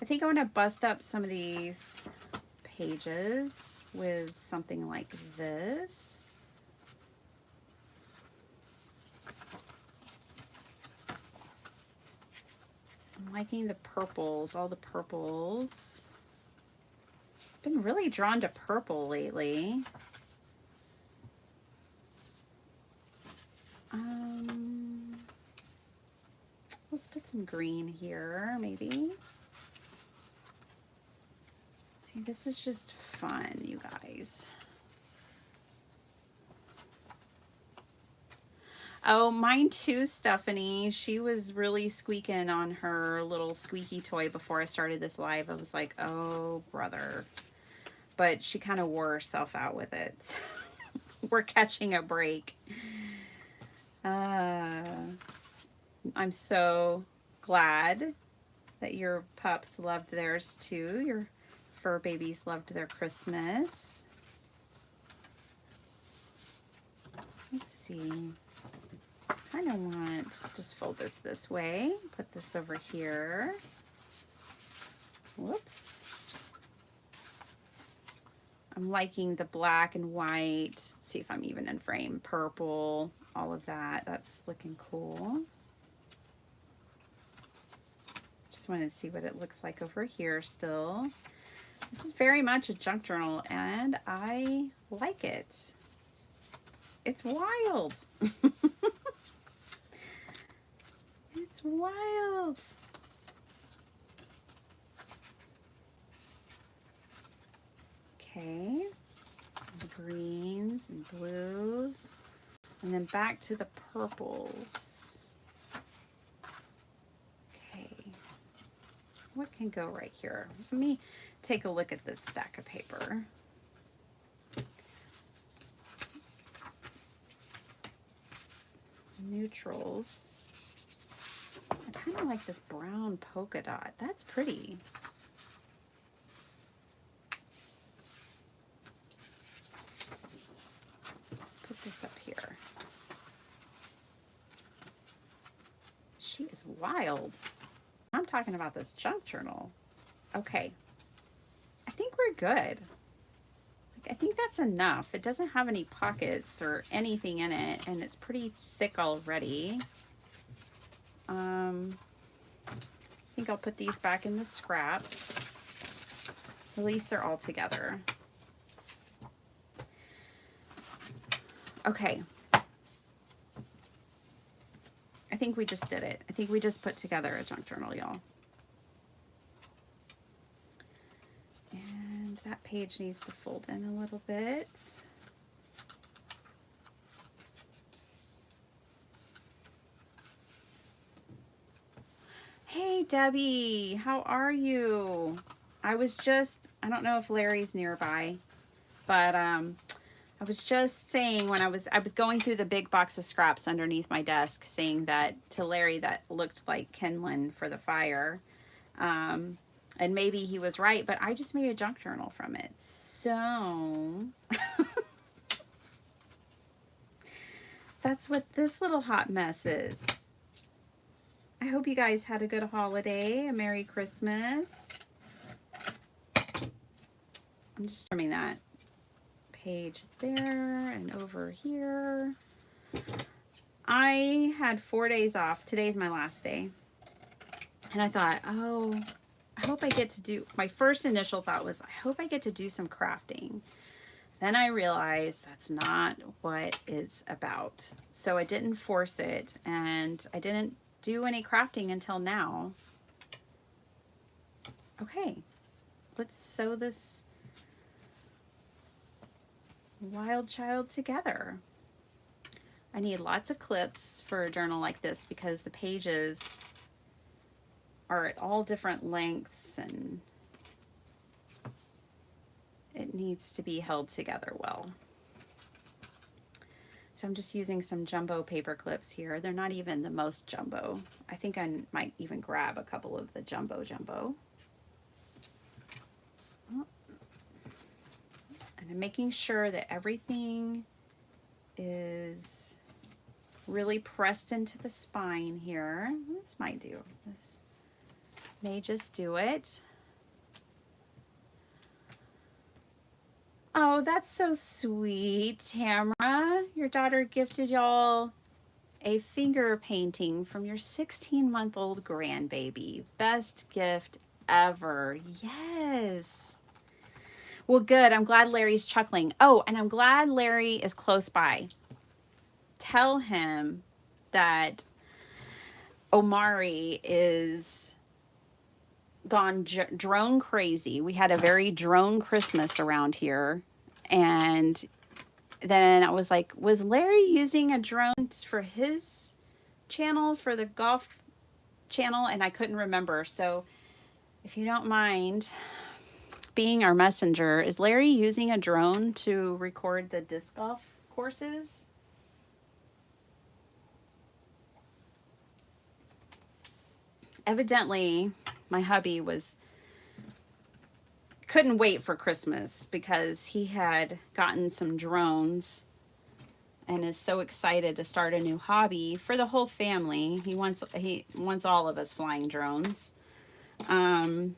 I think I want to bust up some of these pages with something like this. I'm liking the purples, all the purples. I've been really drawn to purple lately. Let's put some green here, maybe. See, this is just fun, you guys. Oh, mine too, Stephanie. She was really squeaking on her little squeaky toy before I started this live. I was like, oh, brother. But she kind of wore herself out with it. We're catching a break. I'm so glad that your pups loved theirs too. Your fur babies loved their Christmas. Let's see. I kind of want to just fold this way. Put this over here. Whoops. I'm liking the black and white see if I'm even in frame. Purple, all of that. That's looking cool. Just wanted to see what it looks like over here still. This is very much a junk journal, and I like it. It's wild. It's wild. Okay. The greens and blues. And then back to the purples. Okay. What can go right here? Let me take a look at this stack of paper. Neutrals. I kind of like this brown polka dot. That's pretty. Put this up here. She is wild. I'm talking about this junk journal. Okay. I think we're good. I think that's enough. It doesn't have any pockets or anything in it, and it's pretty thick already. I think I'll put these back in the scraps. At least they're all together. Okay. I think we just did it. I think we just put together a junk journal, y'all. And that page needs to fold in a little bit. Hey, Debbie, how are you? I don't know if Larry's nearby, but I was just saying when I was going through the big box of scraps underneath my desk, saying that to Larry that looked like kindling for the fire. And maybe he was right, but I just made a junk journal from it. So that's what this little hot mess is. I hope you guys had a good holiday, a Merry Christmas. I'm just trimming that page there and over here. I had 4 days off. Today's my last day. And I thought, oh, I hope I get to do, my first initial thought was, I hope I get to do some crafting. Then I realized that's not what it's about. So I didn't force it, and I didn't do any crafting until now. Okay, let's sew this wild child together. I need lots of clips for a journal like this because the pages are at all different lengths and it needs to be held together well. So I'm just using some jumbo paper clips here. They're not even the most jumbo. I think I might even grab a couple of the jumbo. And I'm making sure that everything is really pressed into the spine here. This might do. This may just do it. Oh, that's so sweet, Tamara. Your daughter gifted y'all a finger painting from your 16-month-old grandbaby. Best gift ever. Yes. Well, good. I'm glad Larry's chuckling. Oh, and I'm glad Larry is close by. Tell him that Omari is gone drone crazy. We had a very drone Christmas around here. And then I was like, was Larry using a drone for his channel, for the golf channel? And I couldn't remember. So if you don't mind being our messenger, is Larry using a drone to record the disc golf courses? Evidently, my hubby couldn't wait for Christmas because he had gotten some drones and is so excited to start a new hobby for the whole family. He wants all of us flying drones. And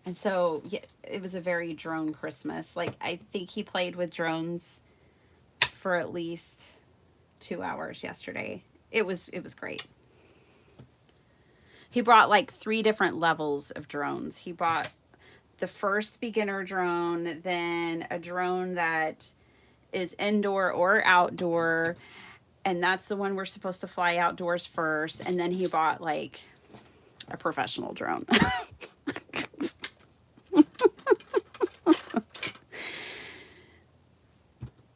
And so yeah, it was a very drone Christmas. Like I think he played with drones for at least 2 hours yesterday. It was great. He brought like 3 different levels of drones. He brought the first beginner drone, then a drone that is indoor or outdoor, and that's the one we're supposed to fly outdoors first, and then he bought like a professional drone.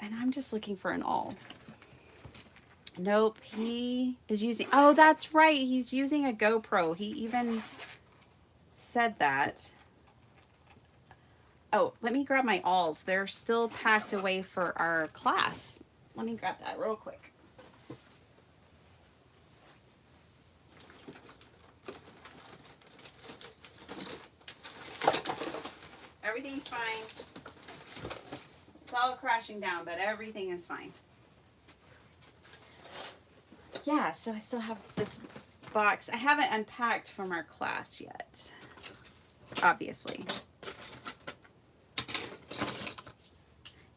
And I'm just looking for an all. Nope, he is using, oh, that's right, he's using a GoPro. He even said that. Oh, let me grab my alls. They're still packed away for our class. Let me grab that real quick. Everything's fine. It's all crashing down, but everything is fine. Yeah, so I still have this box. I haven't unpacked from our class yet, obviously.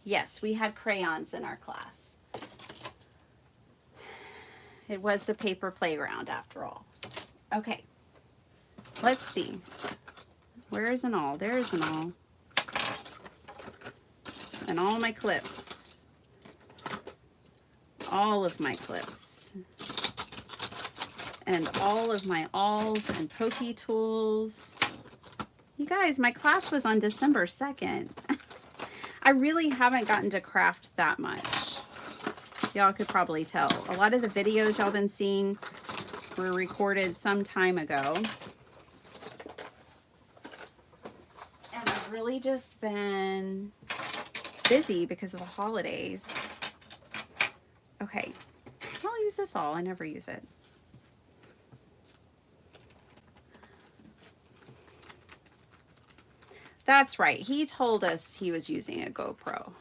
Yes, we had crayons in our class. It was the paper playground after all. Okay, let's see. Where is an all? There's an all. And all my clips. All of my clips. And all of my alls and pokey tools. You guys, my class was on December 2nd. I really haven't gotten to craft that much. Y'all could probably tell. A lot of the videos y'all been seeing were recorded some time ago. And I've really just been busy because of the holidays. Okay, I'll use this all. I never use it. That's right. He told us he was using a GoPro.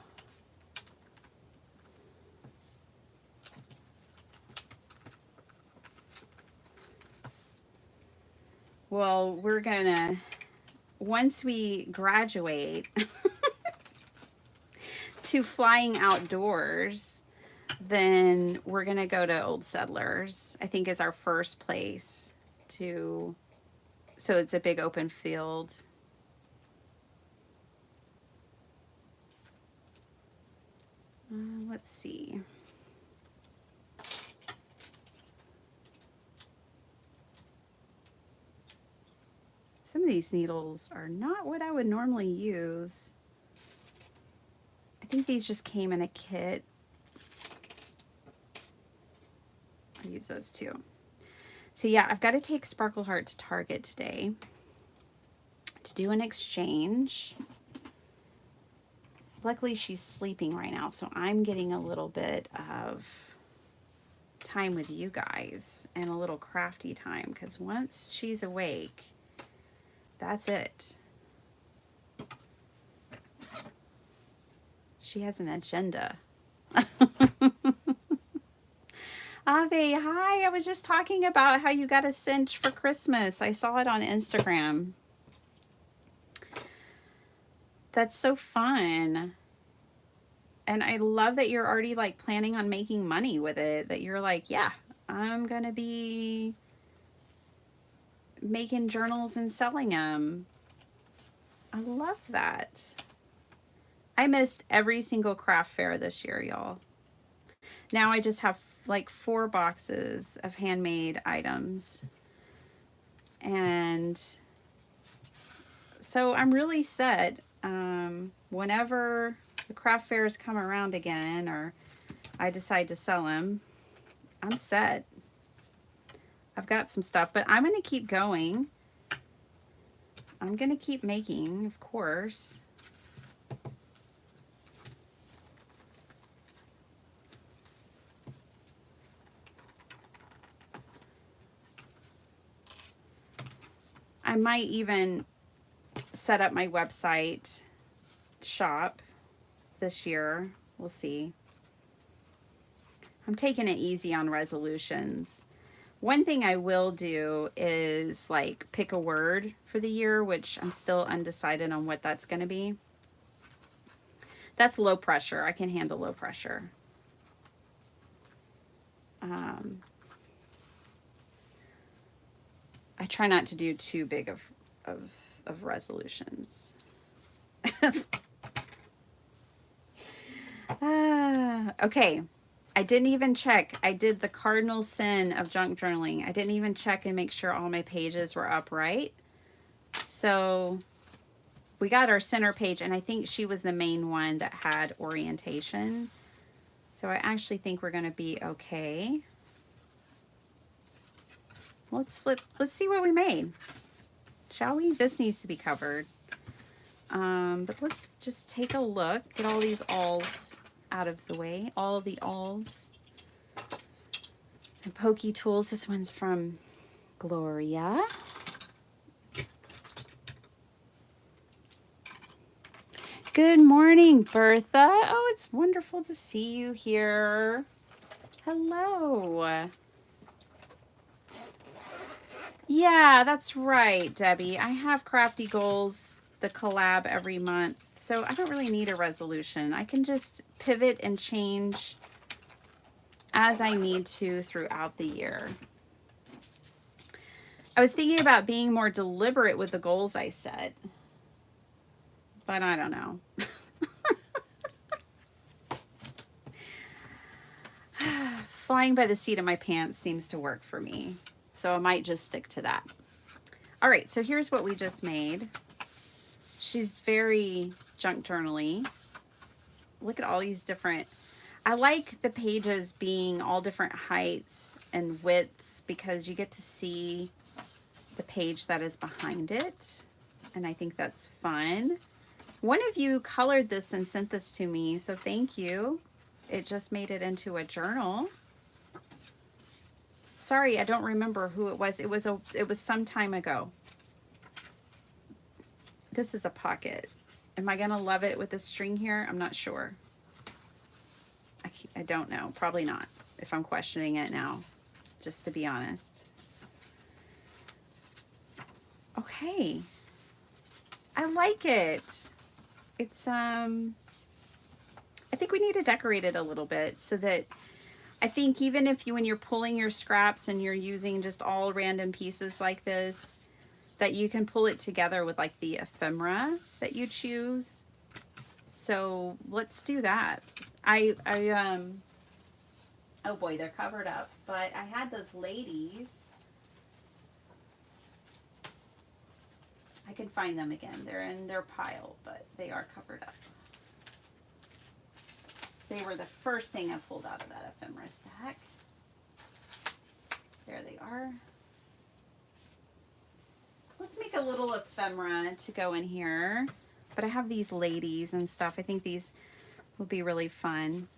Well, we're gonna, once we graduate to flying outdoors, then we're gonna go to Old Settlers. I think is our first place to, so it's a big open field. Let's see. Some of these needles are not what I would normally use. I think these just came in a kit. I'll use those too. So yeah, I've got to take Sparkle Heart to Target today to do an exchange. Luckily she's sleeping right now, so I'm getting a little bit of time with you guys and a little crafty time, because once she's awake, that's it. She has an agenda. Ave, hi. I was just talking about how you got a cinch for Christmas. I saw it on Instagram. That's so fun. And I love that you're already like planning on making money with it. That you're like, yeah, I'm going to be making journals and selling them. I love that. I missed every single craft fair this year, y'all. Now I just have like 4 boxes of handmade items. And so I'm really set. Whenever the craft fairs come around again, or I decide to sell them, I'm set. I've got some stuff, but I'm going to keep going. I'm going to keep making, of course. I might even set up my website shop this year. We'll see. I'm taking it easy on resolutions. One thing I will do is like pick a word for the year, which I'm still undecided on what that's going to be. That's low pressure. I can handle low pressure. I try not to do too big of resolutions. Okay. I didn't even check. I did the cardinal sin of junk journaling. I didn't even check and make sure all my pages were upright. So we got our center page, and I think she was the main one that had orientation. So I actually think we're going to be okay. Let's flip. Let's see what we made. Shall we? This needs to be covered. But let's just take a look. Get all these alls out of the way. All of the alls. And pokey tools. This one's from Gloria. Good morning, Bertha. Oh, it's wonderful to see you here. Hello. Yeah, that's right, Debbie. I have Crafty Goals, the collab every month. So I don't really need a resolution. I can just pivot and change as I need to throughout the year. I was thinking about being more deliberate with the goals I set, but I don't know. Flying by the seat of my pants seems to work for me, so I might just stick to that. All right, so here's what we just made. She's very junk journaly. Look at all these different, I like the pages being all different heights and widths because you get to see the page that is behind it, and I think that's fun. One of you colored this and sent this to me, so thank you. It just made it into a journal. Sorry, I don't remember who it was. It was some time ago. This is a pocket. Am I gonna love it with this string here? I'm not sure. I don't know. Probably not, if I'm questioning it now, just to be honest. Okay. I like it. It's, I think we need to decorate it a little bit so that I think even if when you're pulling your scraps and you're using just all random pieces like this, that you can pull it together with like the ephemera that you choose. So let's do that. Oh boy, they're covered up, but I had those ladies. I can find them again. They're in their pile, but they are covered up. They were the first thing I pulled out of that ephemera stack. There they are. Let's make a little ephemera to go in here. But I have these ladies and stuff. I think these will be really fun.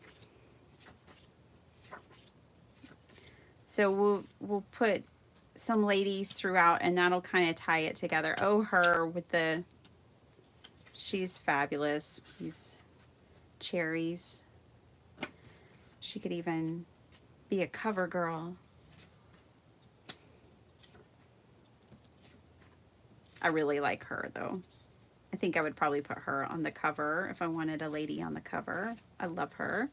So we'll put some ladies throughout, and that'll kind of tie it together. Oh, her with the, she's fabulous. These cherries. She could even be a cover girl. I really like her though. I think I would probably put her on the cover if I wanted a lady on the cover. I love her.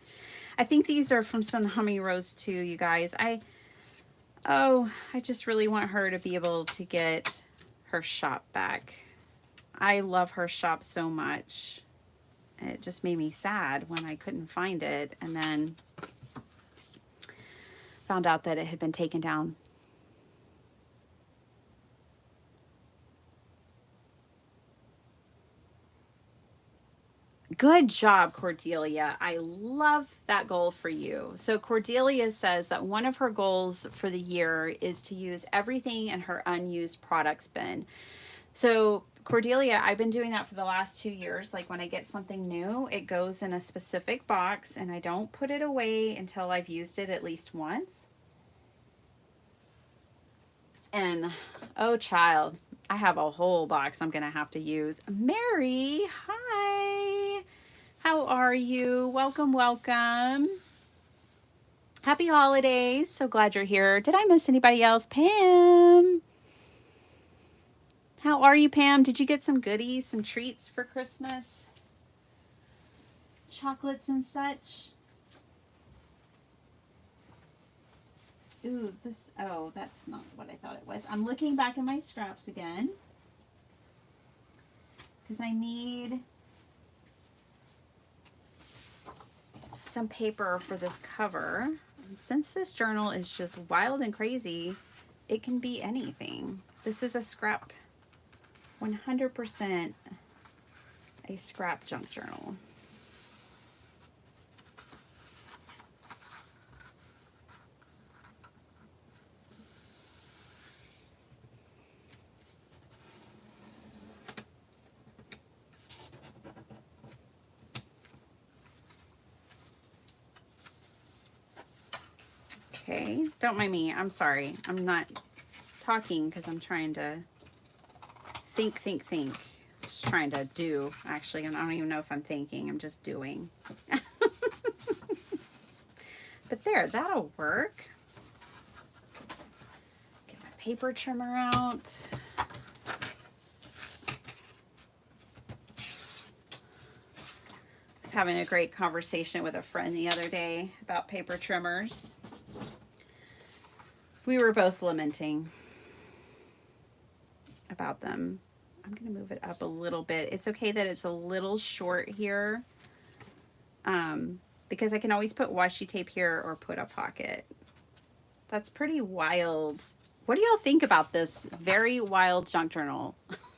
I think these are from Sun Humming Rose too, you guys. I just really want her to be able to get her shop back. I love her shop so much. It just made me sad when I couldn't find it, and then found out that it had been taken down. Good job, Cordelia. I love that goal for you. So Cordelia says that one of her goals for the year is to use everything in her unused products bin. So Cordelia, I've been doing that for the last 2 years. Like when I get something new, it goes in a specific box and I don't put it away until I've used it at least once. And oh child, I have a whole box I'm gonna have to use. Mary, hi. How are you? Welcome, welcome. Happy holidays. So glad you're here. Did I miss anybody else? Pam. How are you, Pam? Did you get some goodies, some treats for Christmas? Chocolates and such? Ooh, oh, that's not what I thought it was. I'm looking back at my scraps again because I need some paper for this cover. And since this journal is just wild and crazy, it can be anything. This is a scrap, 100% a scrap junk journal. Okay, don't mind me. I'm sorry. I'm not talking because I'm trying to think. Just trying to do, actually. I don't even know if I'm thinking. I'm just doing. But there, that'll work. Get my paper trimmer out. I was having a great conversation with a friend the other day about paper trimmers. We were both lamenting about them. I'm going to move it up a little bit. It's okay that it's a little short here, because I can always put washi tape here or put a pocket. That's pretty wild. What do y'all think about this very wild junk journal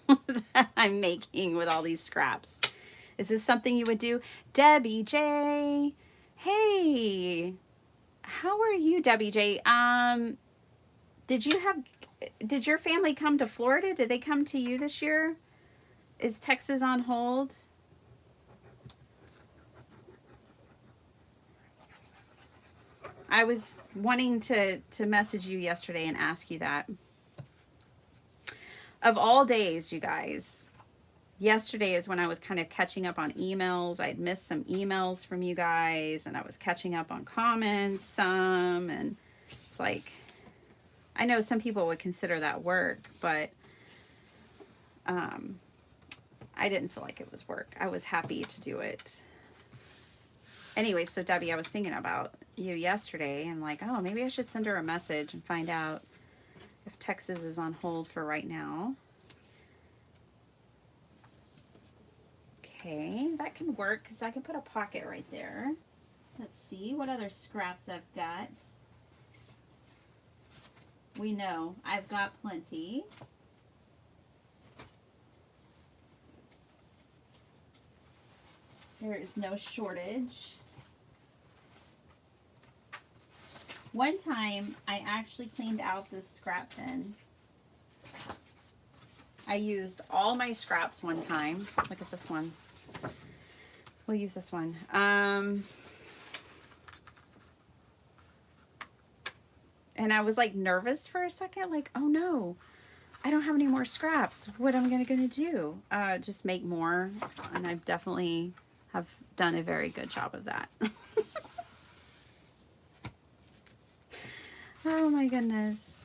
that I'm making with all these scraps? Is this something you would do? Debbie J. Hey, how are you, Debbie J? Did your family come to Florida? Did they come to you this year? Is Texas on hold? I was wanting to message you yesterday and ask you that. Of all days, you guys, yesterday is when I was kind of catching up on emails. I'd missed some emails from you guys, and I was catching up on comments, some, and it's like, I know some people would consider that work, but I didn't feel like it was work. I was happy to do it. Anyway, so Debbie, I was thinking about you yesterday. I'm like, oh, maybe I should send her a message and find out if Texas is on hold for right now. Okay, that can work because I can put a pocket right there. Let's see what other scraps I've got. We know I've got plenty. There is no shortage. One time I actually cleaned out this scrap bin. I used all my scraps one time. Look at this one. We'll use this one. And I was like nervous for a second, like, oh no, I don't have any more scraps. What am I gonna do? Just make more. And I've definitely have done a very good job of that. Oh my goodness.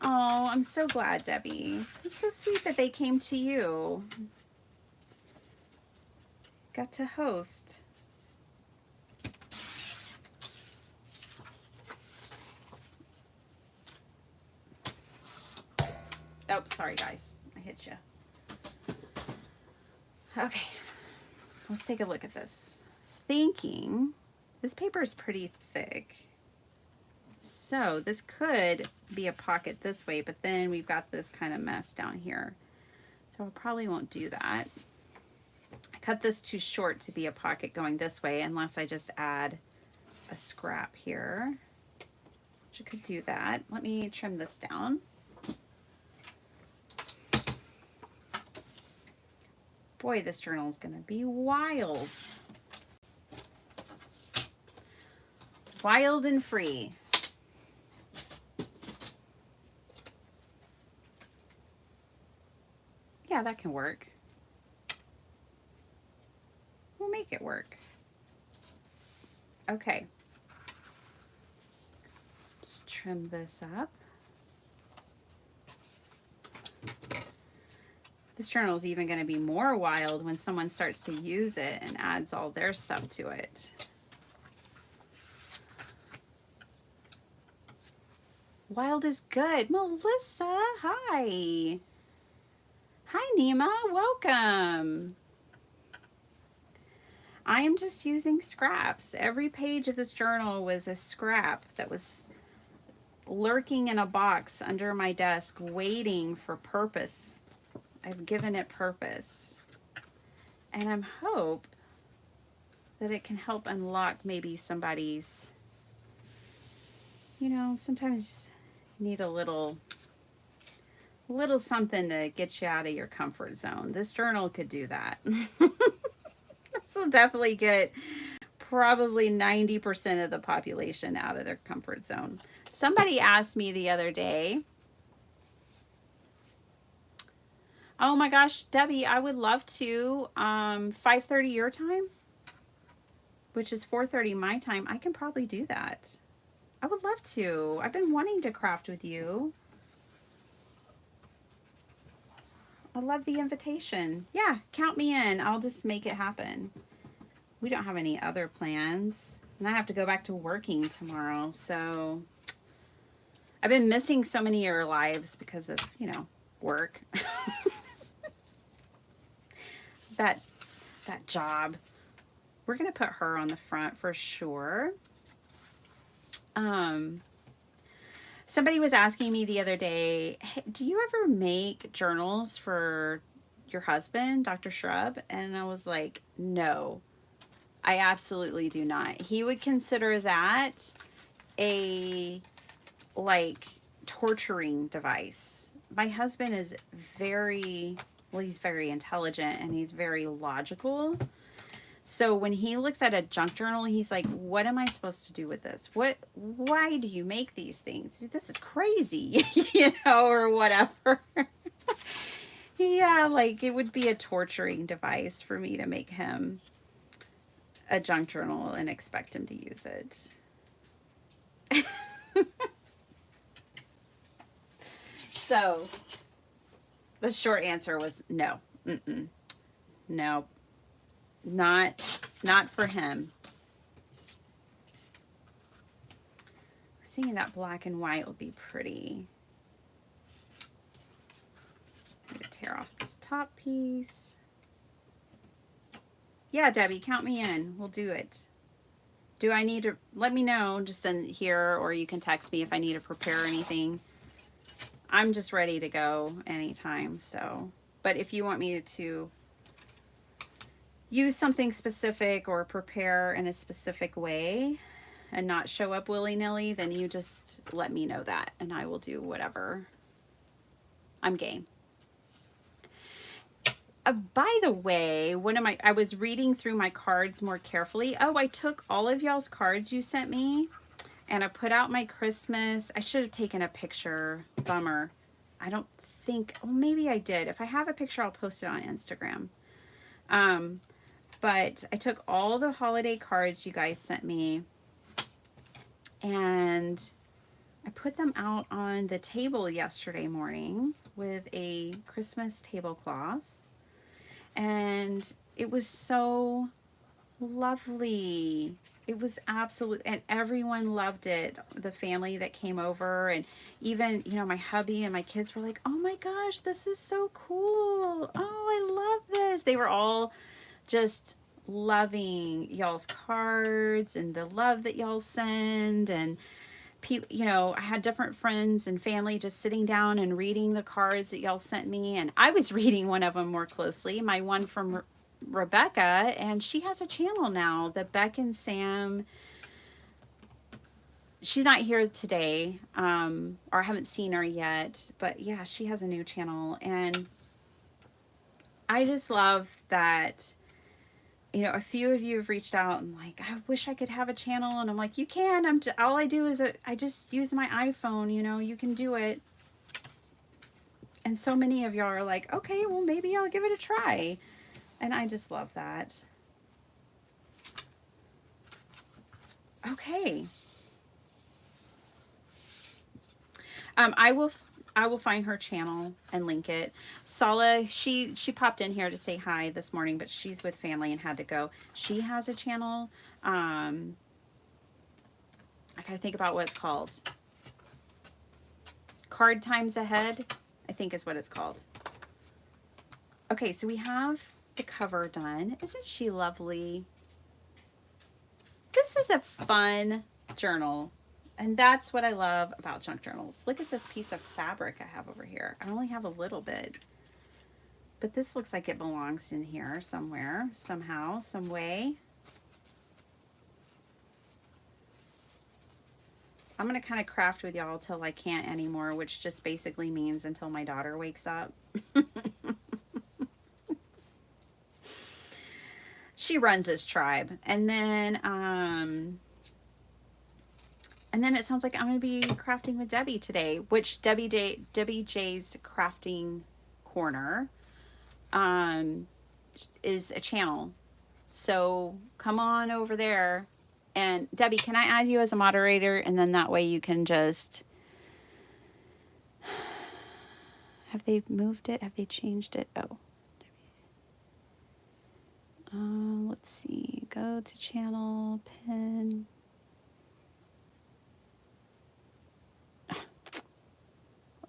Oh, I'm so glad, Debbie. It's so sweet that they came to you. Got to host. Oh, sorry guys, I hit you. Okay, let's take a look at this. I was thinking, this paper is pretty thick. So this could be a pocket this way, but then we've got this kind of mess down here. So I probably won't do that. I cut this too short to be a pocket going this way unless I just add a scrap here, which I could do that. Let me trim this down. Boy, this journal is going to be wild. Wild and free. Yeah, that can work. We'll make it work. Okay. Just trim this up. This journal is even going to be more wild when someone starts to use it and adds all their stuff to it. Wild is good. Melissa, hi. Hi, Nima. Welcome. I am just using scraps. Every page of this journal was a scrap that was lurking in a box under my desk, waiting for purpose. I've given it purpose. And I hope that it can help unlock maybe somebody's, you know, sometimes you need a little something to get you out of your comfort zone. This journal could do that. This will definitely get probably 90% of the population out of their comfort zone. Somebody asked me the other day, oh my gosh, Debbie, I would love to, 5:30 your time, which is 4:30 my time. I can probably do that. I would love to. I've been wanting to craft with you. I love the invitation. Yeah, count me in. I'll just make it happen. We don't have any other plans. And I have to go back to working tomorrow. So I've been missing so many of your lives because of, you know, work. that job. We're going to put her on the front for sure. Somebody was asking me the other day, hey, do you ever make journals for your husband, Dr. Shrub? And I was like, no, I absolutely do not. He would consider that a, like, torturing device. My husband is very, well, he's very intelligent and he's very logical. So when he looks at a junk journal, he's like, what am I supposed to do with this? Why do you make these things? This is crazy, you know, or whatever. Yeah, like it would be a torturing device for me to make him a junk journal and expect him to use it. So the short answer was no. No. Not for him. I was thinking that black and white would be pretty. I'm gonna tear off this top piece. Yeah, Debbie, count me in. We'll do it. Do I need to, let me know just in here, or you can text me if I need to prepare anything. I'm just ready to go anytime, so. But if you want me to use something specific or prepare in a specific way and not show up willy-nilly, then you just let me know that and I will do whatever. I'm game. By the way, I was reading through my cards more carefully. Oh, I took all of y'all's cards you sent me and I put out my Christmas. I should have taken a picture. Bummer. I don't think, oh, maybe I did. If I have a picture, I'll post it on Instagram. But I took all the holiday cards you guys sent me and I put them out on the table yesterday morning with a Christmas tablecloth. And it was so lovely. It was absolute, and everyone loved it. The family that came over, and even, you know, my hubby and my kids were like, oh my gosh, this is so cool. Oh, I love this. They were all just loving y'all's cards and the love that y'all send. And people, you know, I had different friends and family just sitting down and reading the cards that y'all sent me, and I was reading one of them more closely, my one from Rebecca, and she has a channel now, the Beck and Sam. She's not here today, or I haven't seen her yet, but yeah, she has a new channel, and I just love that. You know, a few of you have reached out and like, I wish I could have a channel, and I'm like, you can. All I do is I just use my iPhone. You know, you can do it. And so many of y'all are like, okay, well maybe I'll give it a try, and I just love that. Okay. I will find her channel and link it. Sala, she popped in here to say hi this morning, but she's with family and had to go. She has a channel. I gotta think about what it's called. Card Times Ahead, I think is what it's called. Okay, so we have the cover done. Isn't she lovely? This is a fun journal. And that's what I love about junk journals. Look at this piece of fabric I have over here. I only have a little bit. But this looks like it belongs in here somewhere, somehow, some way. I'm going to kind of craft with y'all till I can't anymore, which just basically means until my daughter wakes up. She runs this tribe. And then it sounds like I'm going to be crafting with Debbie today, which Debbie J's Crafting Corner is a channel. So come on over there. And Debbie, can I add you as a moderator? And then that way you can just... Have they moved it? Have they changed it? Oh. Let's see. Go to channel, pin.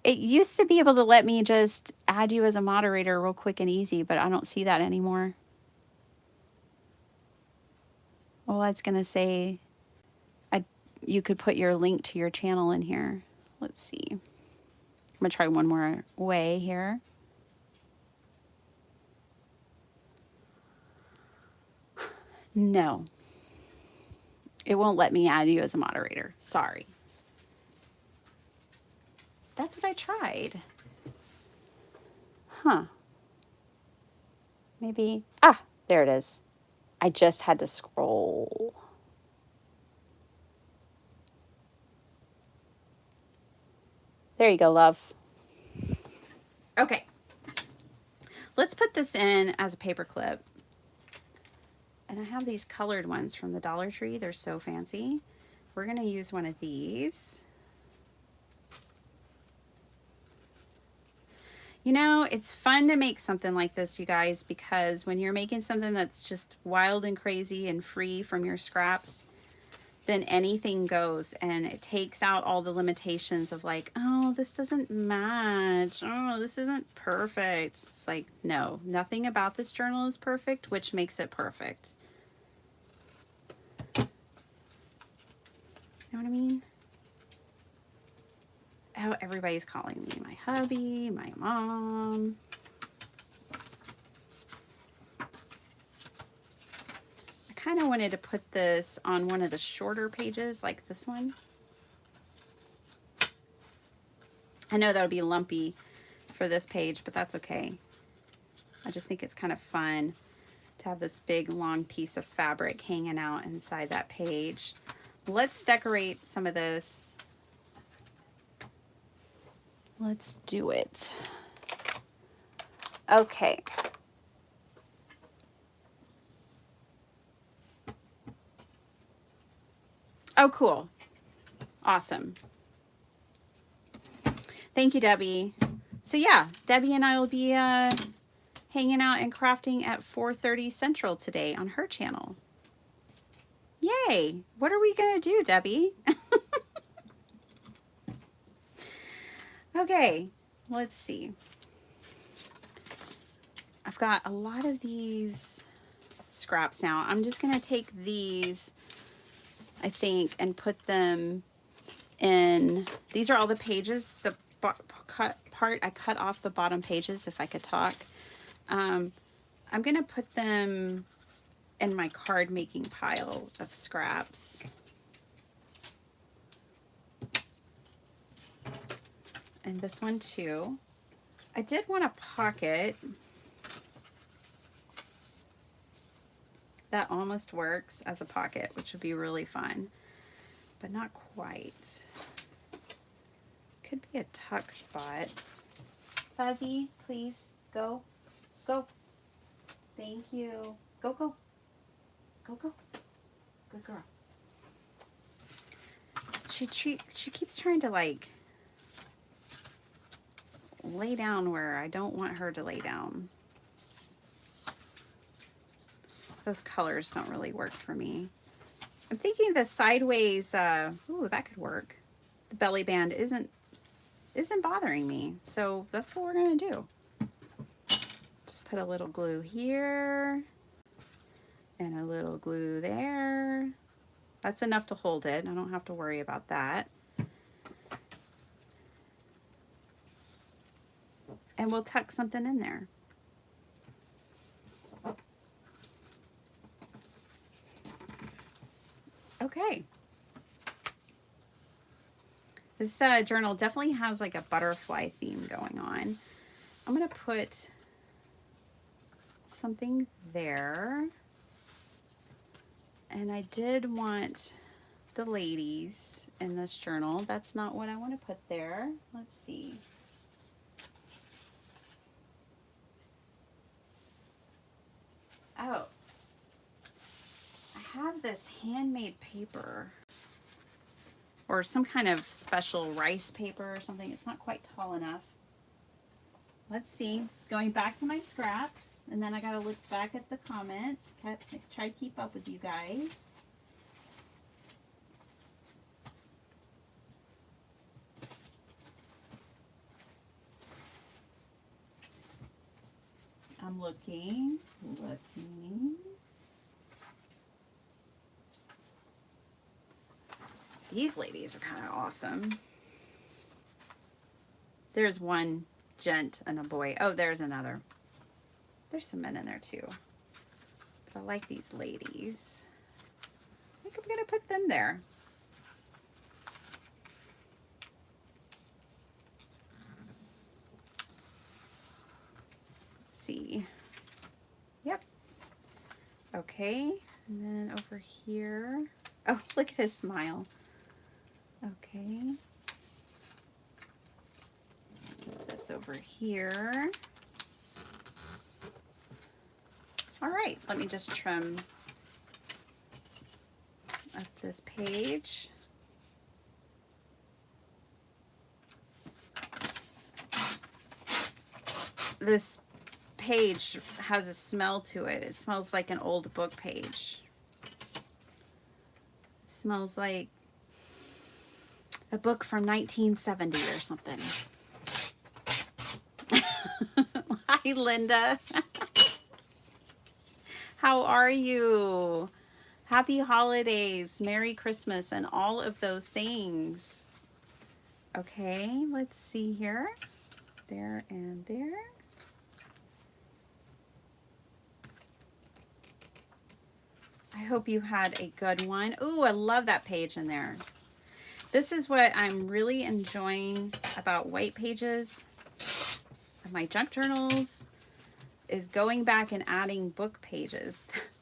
It used to be able to let me just add you as a moderator real quick and easy, but I don't see that anymore. Well, it's going to say you could put your link to your channel in here. Let's see. I'm going to try one more way here. No. It won't let me add you as a moderator. Sorry. That's what I tried. Huh. Maybe. Ah, there it is. I just had to scroll. There you go, love. Okay. Let's put this in as a paper clip. And I have these colored ones from the Dollar Tree. They're so fancy. We're going to use one of these. You know, it's fun to make something like this, you guys, because when you're making something that's just wild and crazy and free from your scraps, then anything goes, and it takes out all the limitations of like, oh, this doesn't match. Oh, this isn't perfect. It's like, no, nothing about this journal is perfect, which makes it perfect. You know what I mean? Oh, everybody's calling me. My hubby, my mom. I kind of wanted to put this on one of the shorter pages, like this one. I know that'll be lumpy for this page, but that's okay. I just think it's kind of fun to have this big, long piece of fabric hanging out inside that page. Let's decorate some of this. Let's do it. Okay. Oh, cool. Awesome. Thank you, Debbie. So yeah, Debbie and I will be hanging out and crafting at 4:30 Central today on her channel. Yay. What are we going to do, Debbie? Okay, let's see. I've got a lot of these scraps now. I'm just going to take these, I think, and put them in. These are all the pages. The part I cut off the bottom pages, if I could talk. I'm going to put them in my card making pile of scraps. And this one too. I did want a pocket. That almost works as a pocket, which would be really fun, but not quite. Could be a tuck spot. Fuzzy, please, go, go. Thank you. Go, go, go, go. Good girl. she keeps trying to like lay down where I don't want her to lay down. Those colors don't really work for me. I'm thinking the sideways, ooh, that could work. The belly band isn't bothering me. So that's what we're gonna do. Just put a little glue here and a little glue there. That's enough to hold it. I don't have to worry about that. And we'll tuck something in there. Okay. This journal definitely has like a butterfly theme going on. I'm going to put something there. And I did want the ladies in this journal. That's not what I want to put there. Let's see. Oh, I have this handmade paper or some kind of special rice paper or something. It's not quite tall enough. Let's see. Going back to my scraps, and then I got to look back at the comments. Try to keep up with you guys. I'm looking. These ladies are kind of awesome. There's one gent and a boy. Oh, there's another. There's some men in there too. But I like these ladies. I think I'm going to put them there. Let's see. Yep. Okay. And then over here. Oh, look at his smile. Okay. Put this over here. All right, let me just trim up this page. This page has a smell to it. It smells like an old book page. It smells like a book from 1970 or something. Hi, Linda. How are you? Happy holidays, Merry Christmas, and all of those things. Okay, let's see here. There and there. I hope you had a good one. Ooh, I love that page in there. This is what I'm really enjoying about white pages of my junk journals, is going back and adding book pages.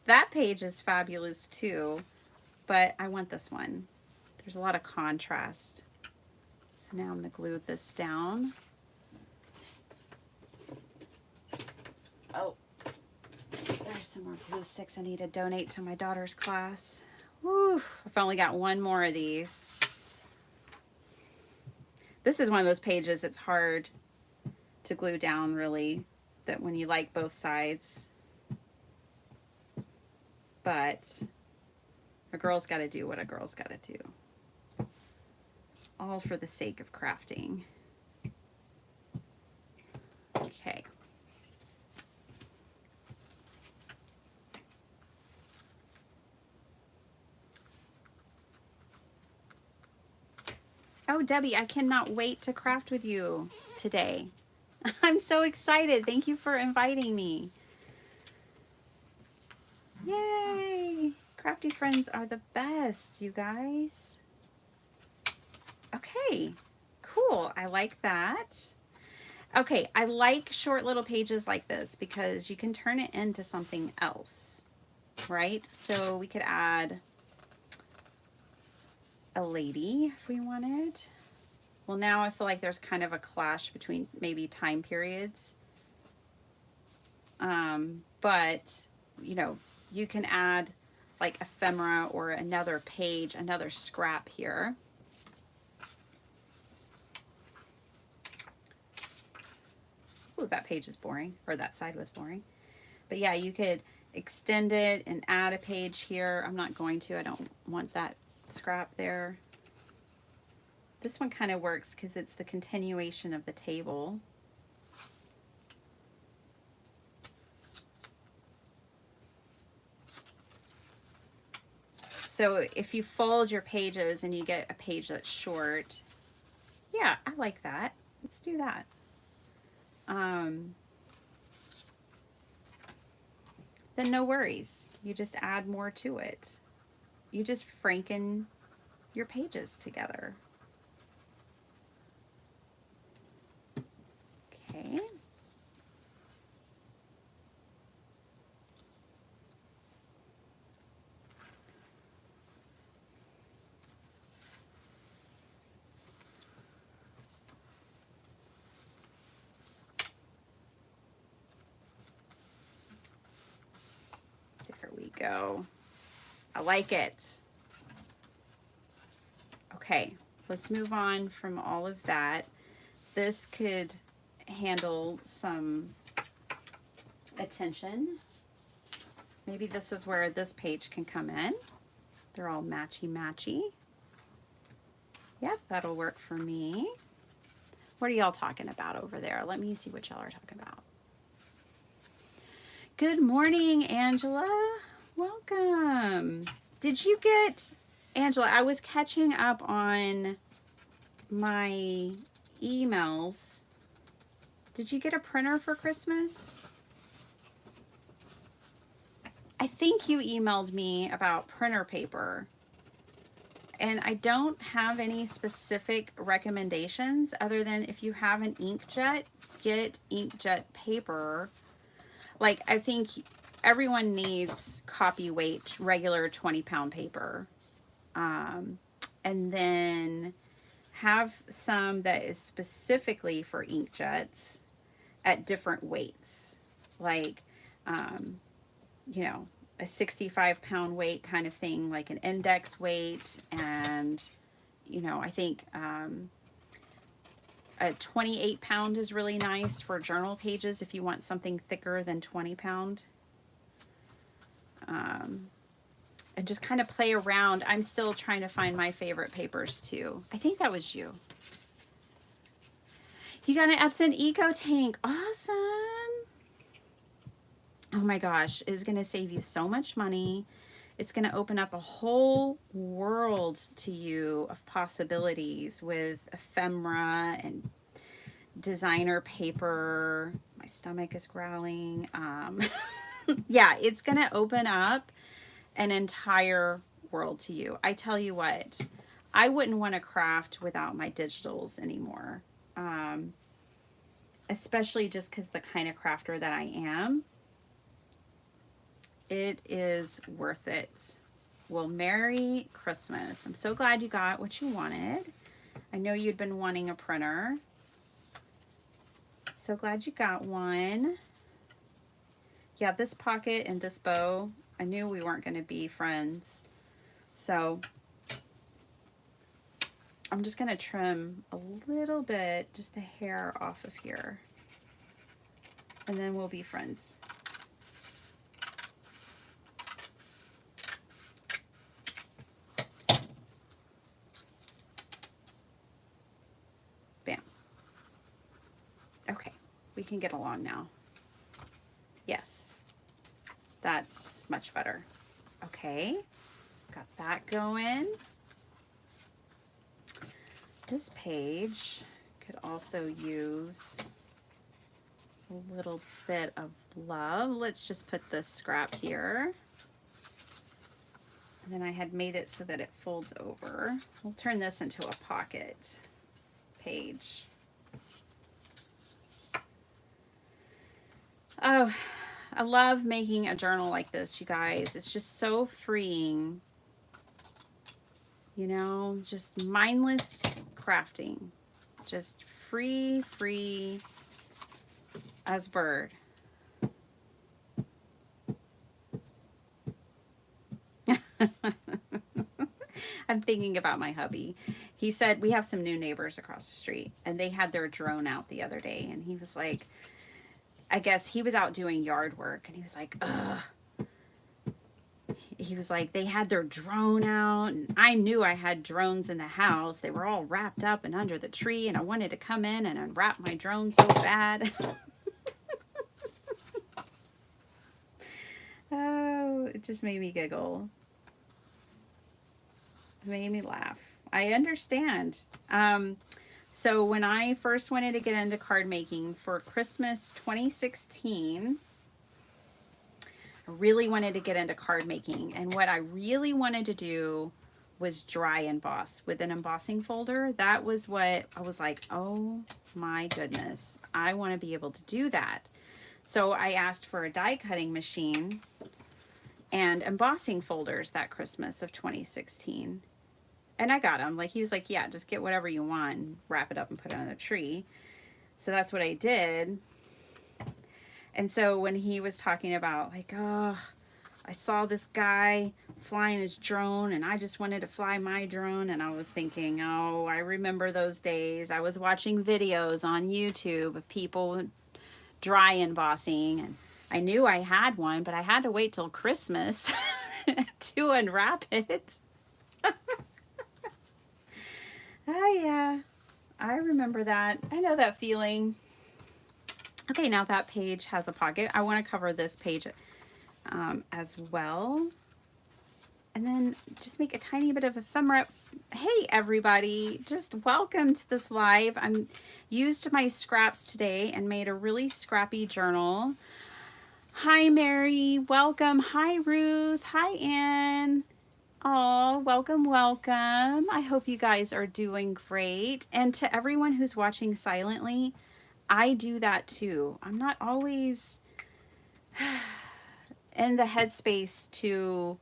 That page is fabulous too, but I want this one. There's a lot of contrast. So now I'm going to glue this down. Oh, there's some more glue sticks I need to donate to my daughter's class. Woo, I've only got one more of these. This is one of those pages it's hard to glue down, really, that when you like both sides. But a girl's got to do what a girl's got to do. All for the sake of crafting. Okay. Oh, Debbie, I cannot wait to craft with you today. I'm so excited. Thank you for inviting me. Yay! Crafty friends are the best, you guys. Okay, cool. I like that. Okay, I like short little pages like this because you can turn it into something else, right? So we could add a lady if we wanted. Well, now I feel like there's kind of a clash between maybe time periods. But, you know, you can add like ephemera or another page, another scrap here. ooh, that page is boring, or that side was boring. But yeah, you could extend it and add a page here. I'm not going to, I don't want that scrap there. This one kind of works because it's the continuation of the table. So if you fold your pages and you get a page that's short, yeah, I like that. Let's do that. Then no worries. You just add more to it. You just franken your pages together. Okay. There we go. I like it. Okay, let's move on from all of that. This could handle some attention. Maybe this is where this page can come in. They're all matchy-matchy. Yep, that'll work for me. What are y'all talking about over there? Let me see what y'all are talking about. Good morning, Angela. Welcome. Did you get, Angela, I was catching up on my emails. Did you get a printer for Christmas? I think you emailed me about printer paper. And I don't have any specific recommendations other than if you have an inkjet, get inkjet paper. Like, I think everyone needs copy weight, regular 20-pound paper. And then have some that is specifically for inkjets at different weights. Like, you know, a 65-pound weight kind of thing, like an index weight. And, you know, I think a 28-pound is really nice for journal pages if you want something thicker than 20-pound. And just kind of play around. I'm still trying to find my favorite papers too. I think that was you. You got an Epson Eco Tank. Awesome. Oh my gosh, it's going to save you so much money. It's going to open up a whole world to you of possibilities with ephemera and designer paper. My stomach is growling. Yeah, it's going to open up an entire world to you. I tell you what, I wouldn't want to craft without my digitals anymore. Especially just because the kind of crafter that I am. It is worth it. Well, Merry Christmas. I'm so glad you got what you wanted. I know you'd been wanting a printer. So glad you got one. Yeah, this pocket and this bow, I knew we weren't going to be friends. So I'm just going to trim a little bit, just a hair off of here. And then we'll be friends. Bam. Okay, we can get along now. Yes, that's much better. Okay, got that going. This page could also use a little bit of love. Let's just put this scrap here. And then I had made it so that it folds over. We'll turn this into a pocket page. Oh, I love making a journal like this, you guys. It's just so freeing. You know, just mindless crafting. Just free as bird. I'm thinking about my hubby. He said we have some new neighbors across the street and they had their drone out the other day and he was like, I guess he was out doing yard work and he was like, ugh. He was like, they had their drone out, and I knew I had drones in the house. They were all wrapped up and under the tree, and I wanted to come in and unwrap my drone so bad. Oh, it just made me giggle. It made me laugh. I understand. So when I first wanted to get into card making for Christmas 2016, I really wanted to get into card making. And what I really wanted to do was dry emboss with an embossing folder. That was what I was like, oh my goodness, I want to be able to do that. So I asked for a die cutting machine and embossing folders that Christmas of 2016. And I got them. Like, he was like, yeah, just get whatever you want and wrap it up and put it on the tree. So that's what I did. And so when he was talking about like, oh, I saw this guy flying his drone and I just wanted to fly my drone. And I was thinking, oh, I remember those days. I was watching videos on YouTube of people dry embossing, and I knew I had one, but I had to wait till Christmas to unwrap it. Oh yeah, I remember that. I know that feeling. Okay, now that page has a pocket. I want to cover this page as well. And then just make a tiny bit of ephemera. Hey everybody, just welcome to this live. I'm used my scraps today and made a really scrappy journal. Hi Mary, welcome. Hi Ruth, hi Ann. Oh, welcome, welcome. I hope you guys are doing great. And to everyone who's watching silently, I do that too. I'm not always in the headspace to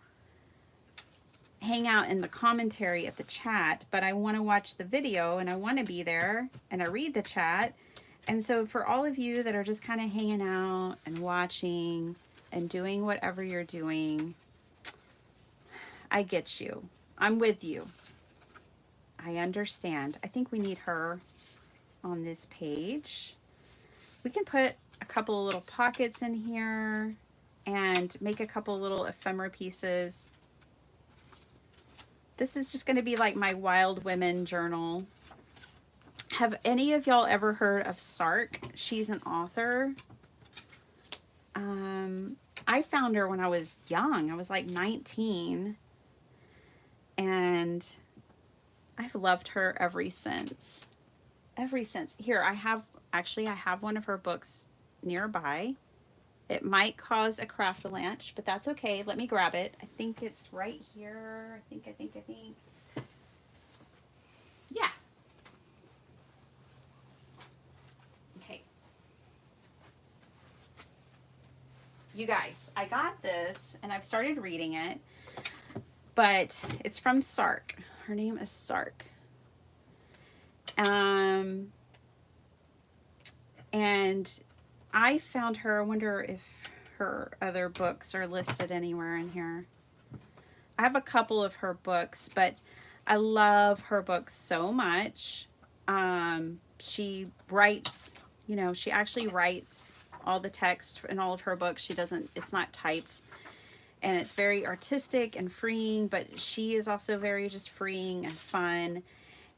hang out in the commentary at the chat, but I want to watch the video and I want to be there and I read the chat. And so for all of you that are just kind of hanging out and watching and doing whatever you're doing, I get you. I'm with you. I understand. I think we need her on this page. We can put a couple of little pockets in here and make a couple of little ephemera pieces. This is just going to be like my Wild Women journal. Have any of y'all ever heard of Sark? She's an author. I found her when I was young. I was like 19. And I've loved her ever since. Ever since. Here, I have one of her books nearby. It might cause a craft-a-lanch, but that's okay. Let me grab it. I think it's right here. I think. Yeah. Okay. You guys, I got this and I've started reading it, but it's from Sark. Her name is Sark. And I found her. I wonder if her other books are listed anywhere in here. I have a couple of her books, but I love her books so much. She writes, she actually writes all the text in all of her books. It's not typed, and it's very artistic and freeing, but she is also very just freeing and fun.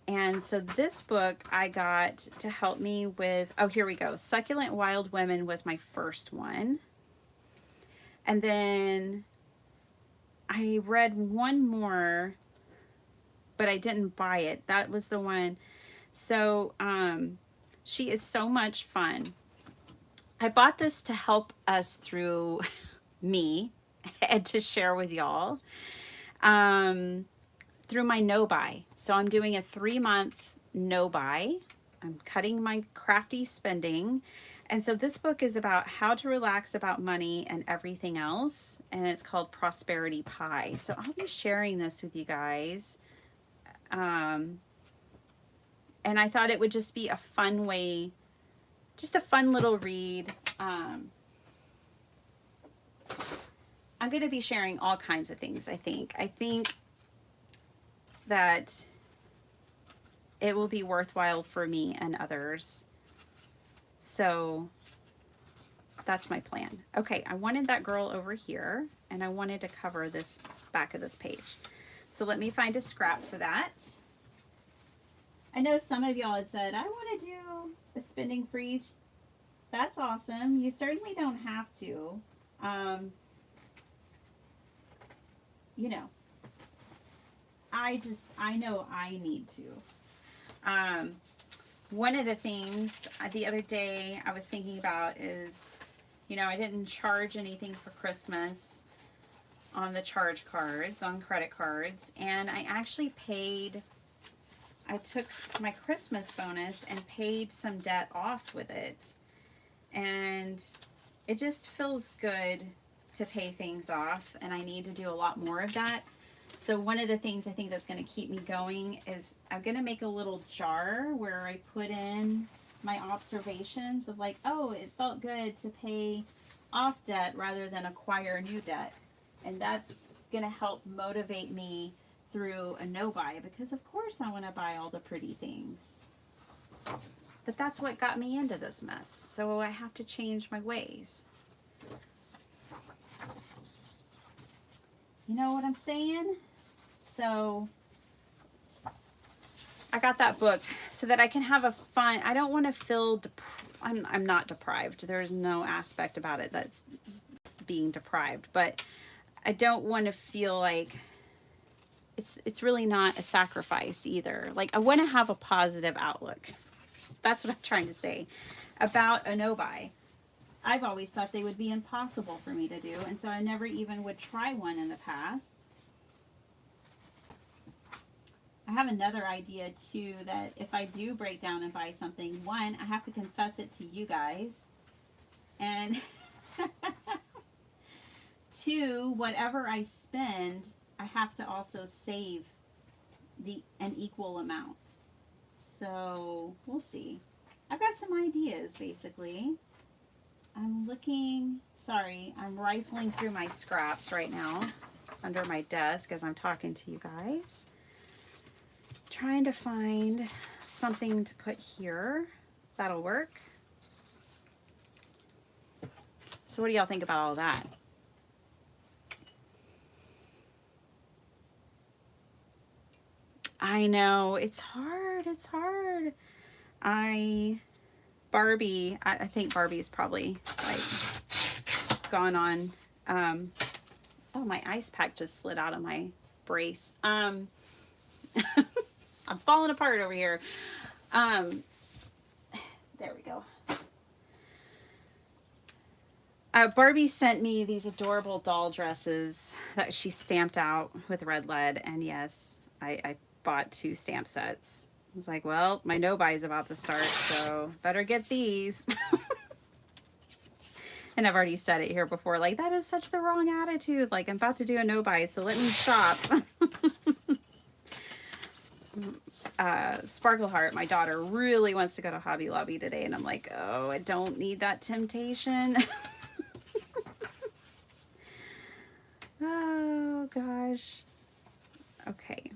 And so this book I got to help me with, oh, here we go. Succulent Wild Women was my first one. And then I read one more, but I didn't buy it. That was the one. So she is so much fun. I bought this to help us through me and to share with y'all. Through my no-buy. So I'm doing a 3-month no-buy. I'm cutting my crafty spending. And so this book is about how to relax about money and everything else. And it's called Prosperity Pie. So I'll be sharing this with you guys. And I thought it would just be a fun way, just a fun little read. I'm going to be sharing all kinds of things, I think. I think that it will be worthwhile for me and others. So That's my plan. Okay, I wanted that girl over here, and I wanted to cover this back of this page. So let me find a scrap for that. I know some of y'all had said, I want to do a spending freeze. That's awesome. You certainly don't have to. You know, I know I need to. One of the things the other day I was thinking about is, you know, I didn't charge anything for Christmas on the charge cards, on credit cards, and I actually paid, I took my Christmas bonus and paid some debt off with it. And it just feels good to pay things off, and I need to do a lot more of that. So one of the things I think that's going to keep me going is I'm going to make a little jar where I put in my observations of like, oh, it felt good to pay off debt rather than acquire new debt. And that's going to help motivate me through a no buy, because of course I want to buy all the pretty things. But that's what got me into this mess. So I have to change my ways. You know what I'm saying? So I got that booked so that I can have a fun, I don't want to feel, I'm not deprived. There's no aspect about it that's being deprived, but I don't want to feel like it's really not a sacrifice either. Like, I want to have a positive outlook. That's what I'm trying to say about a no buy. I've always thought they would be impossible for me to do, and so I never even would try one in the past. I have another idea too, that if I do break down and buy something, one, I have to confess it to you guys, and two, whatever I spend, I have to also save an equal amount. So we'll see. I've got some ideas basically. I'm looking, sorry, I'm rifling through my scraps right now under my desk as I'm talking to you guys. Trying to find something to put here that'll work. So what do y'all think about all that? I know, it's hard, it's hard. Barbie, I think Barbie's probably like gone on, oh, my ice pack just slid out of my brace. I'm falling apart over here. There we go. Barbie sent me these adorable doll dresses that she stamped out with red lead, and yes, I bought 2 stamp sets. I was like, well, my no buy is about to start, so better get these. And I've already said it here before, like, that is such the wrong attitude. Like, I'm about to do a no buy, so let me shop. Sparkle Heart, my daughter, really wants to go to Hobby Lobby today, and I'm like, oh, I don't need that temptation. Oh gosh. Okay.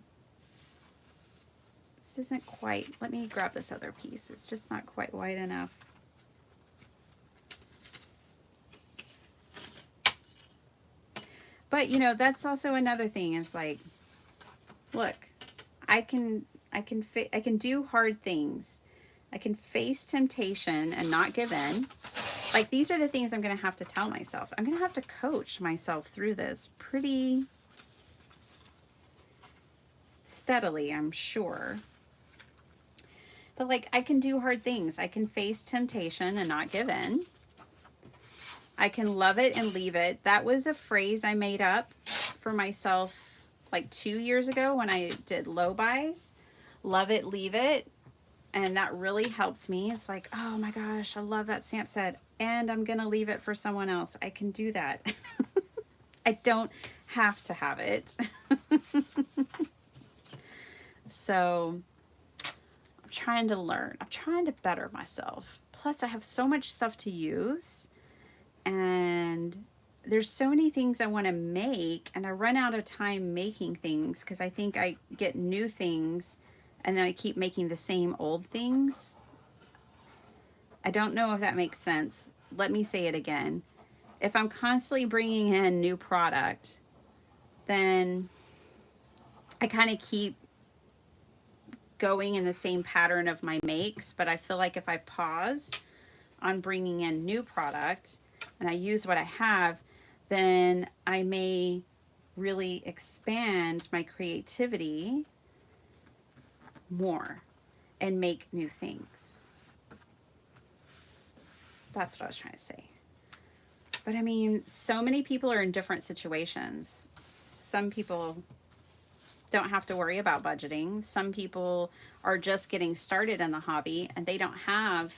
This isn't quite, let me grab this other piece. It's just not quite wide enough. But you know, that's also another thing. It's like, look, I can do hard things. I can face temptation and not give in. Like, these are the things I'm going to have to tell myself. I'm going to have to coach myself through this pretty steadily, I'm sure. But like, I can do hard things. I can face temptation and not give in. I can love it and leave it. That was a phrase I made up for myself like 2 years ago when I did low buys. Love it, leave it. And that really helped me. It's like, oh my gosh, I love that stamp set, and I'm going to leave it for someone else. I can do that. I don't have to have it. So I'm trying to learn. I'm trying to better myself. Plus, I have so much stuff to use, and there's so many things I want to make, and I run out of time making things because I think I get new things and then I keep making the same old things. I don't know if that makes sense, let me say it again. If I'm constantly bringing in new product, then I kind of keep going in the same pattern of my makes. But I feel like if I pause on bringing in new product and I use what I have, then I may really expand my creativity more and make new things. That's what I was trying to say. But I mean, so many people are in different situations. Some people don't have to worry about budgeting. Some people are just getting started in the hobby and they don't have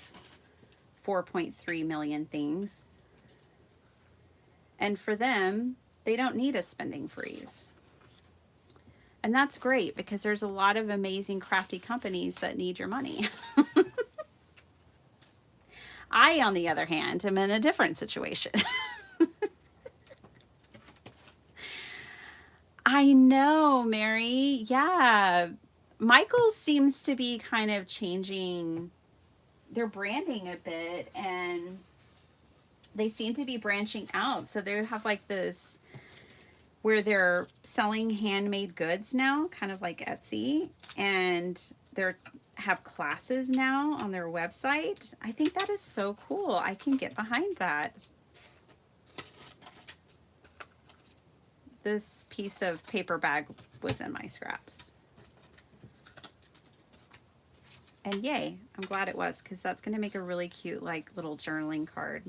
4.3 million things. And for them, they don't need a spending freeze. And that's great because there's a lot of amazing crafty companies that need your money. I, on the other hand, am in a different situation. I know, Mary. Yeah. Michael's seems to be kind of changing their branding a bit, and they seem to be branching out. So they have like this where they're selling handmade goods now, kind of like Etsy, and they're have classes now on their website. I think that is so cool. I can get behind that. This piece of paper bag was in my scraps. And yay, I'm glad it was, because that's going to make a really cute like little journaling card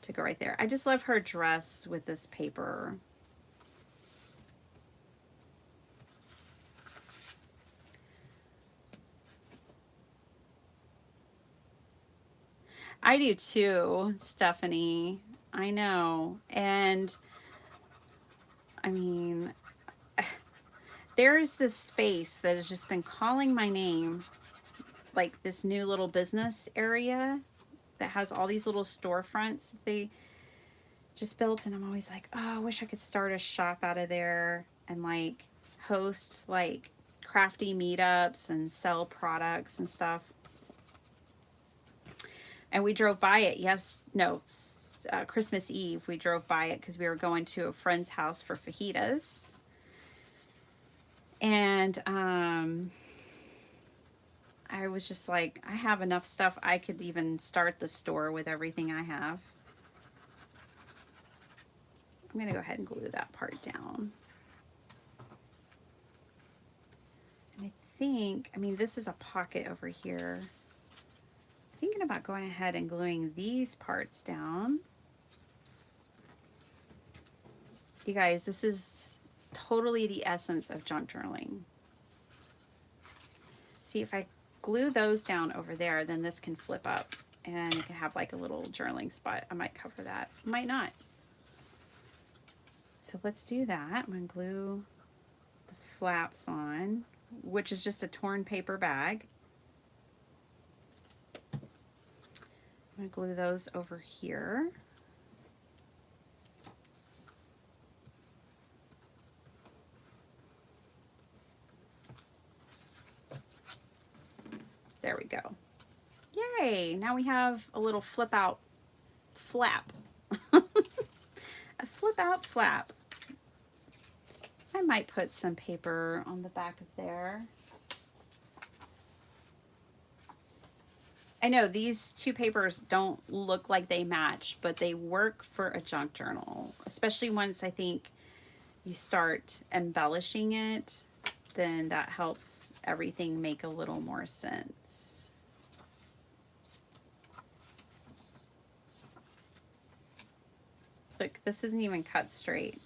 to go right there. I just love her dress with this paper. I do too, Stephanie. I know. And I mean, there's this space that has just been calling my name, like this new little business area that has all these little storefronts they just built. And I'm always like, oh, I wish I could start a shop out of there and like host like crafty meetups and sell products and stuff. And we drove by it. Christmas Eve, we drove by it because we were going to a friend's house for fajitas. And I was just like, I have enough stuff. I could even start the store with everything I have. I'm going to go ahead and glue that part down. And I think, I mean, this is a pocket over here. Thinking about going ahead and gluing these parts down. You guys, this is totally the essence of junk journaling. See, if I glue those down over there, then this can flip up and it can have like a little journaling spot. I might cover that, might not. So let's do that. I'm going to glue the flaps on, which is just a torn paper bag. I'm going to glue those over here. There we go. Yay! Now we have a little flip out flap. A flip out flap. I might put some paper on the back of there. I know these two papers don't look like they match, but they work for a junk journal, especially once I think you start embellishing it, then that helps everything make a little more sense. Look, this isn't even cut straight.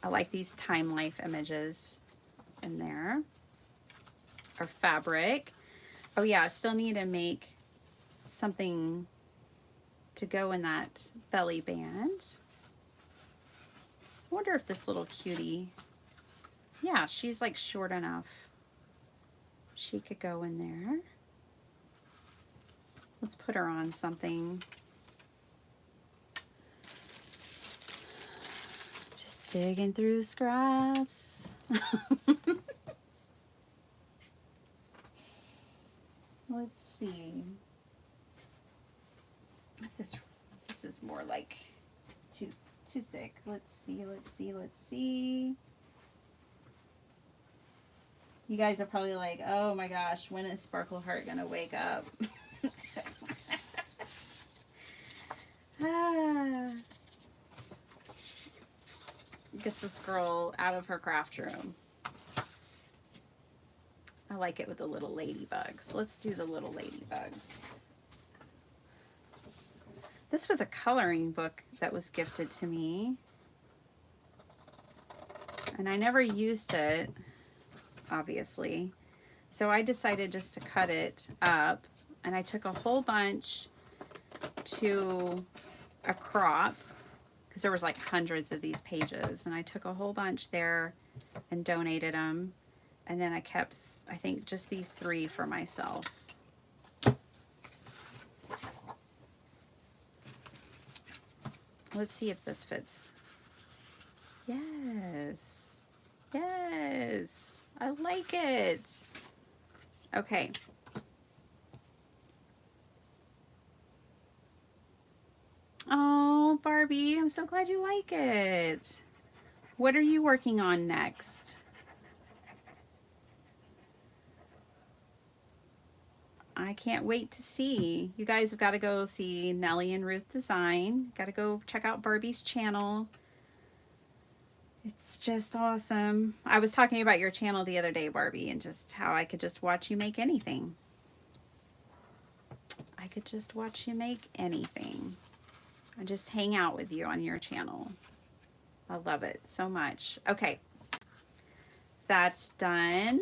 I like these time life images in there. Our fabric. Oh yeah, I still need to make something to go in that belly band. I wonder if this little cutie, yeah, she's like short enough. She could go in there. Let's put her on something. Just digging through scraps. see. This is more like too thick. Let's see. You guys are probably like, oh my gosh, when is Sparkle Heart gonna wake up? Get this girl out of her craft room. I like it with the little ladybugs. Let's do the little ladybugs. This was a coloring book that was gifted to me. And I never used it, obviously. So I decided just to cut it up. And I took a whole bunch to a crop, because there was like hundreds of these pages. And I took a whole bunch there and donated them. And then I kept, I think, just these 3 for myself. Let's see if this fits. Yes. Yes. I like it. Okay. Oh, Barbie, I'm so glad you like it. What are you working on next? I can't wait to see. You guys have got to go see Nellie and Ruth Design. Got to go check out Barbie's channel. It's just awesome. I was talking about your channel the other day, Barbie, and just how I could just watch you make anything. I could just watch you make anything. I just hang out with you on your channel. I love it so much. Okay, that's done.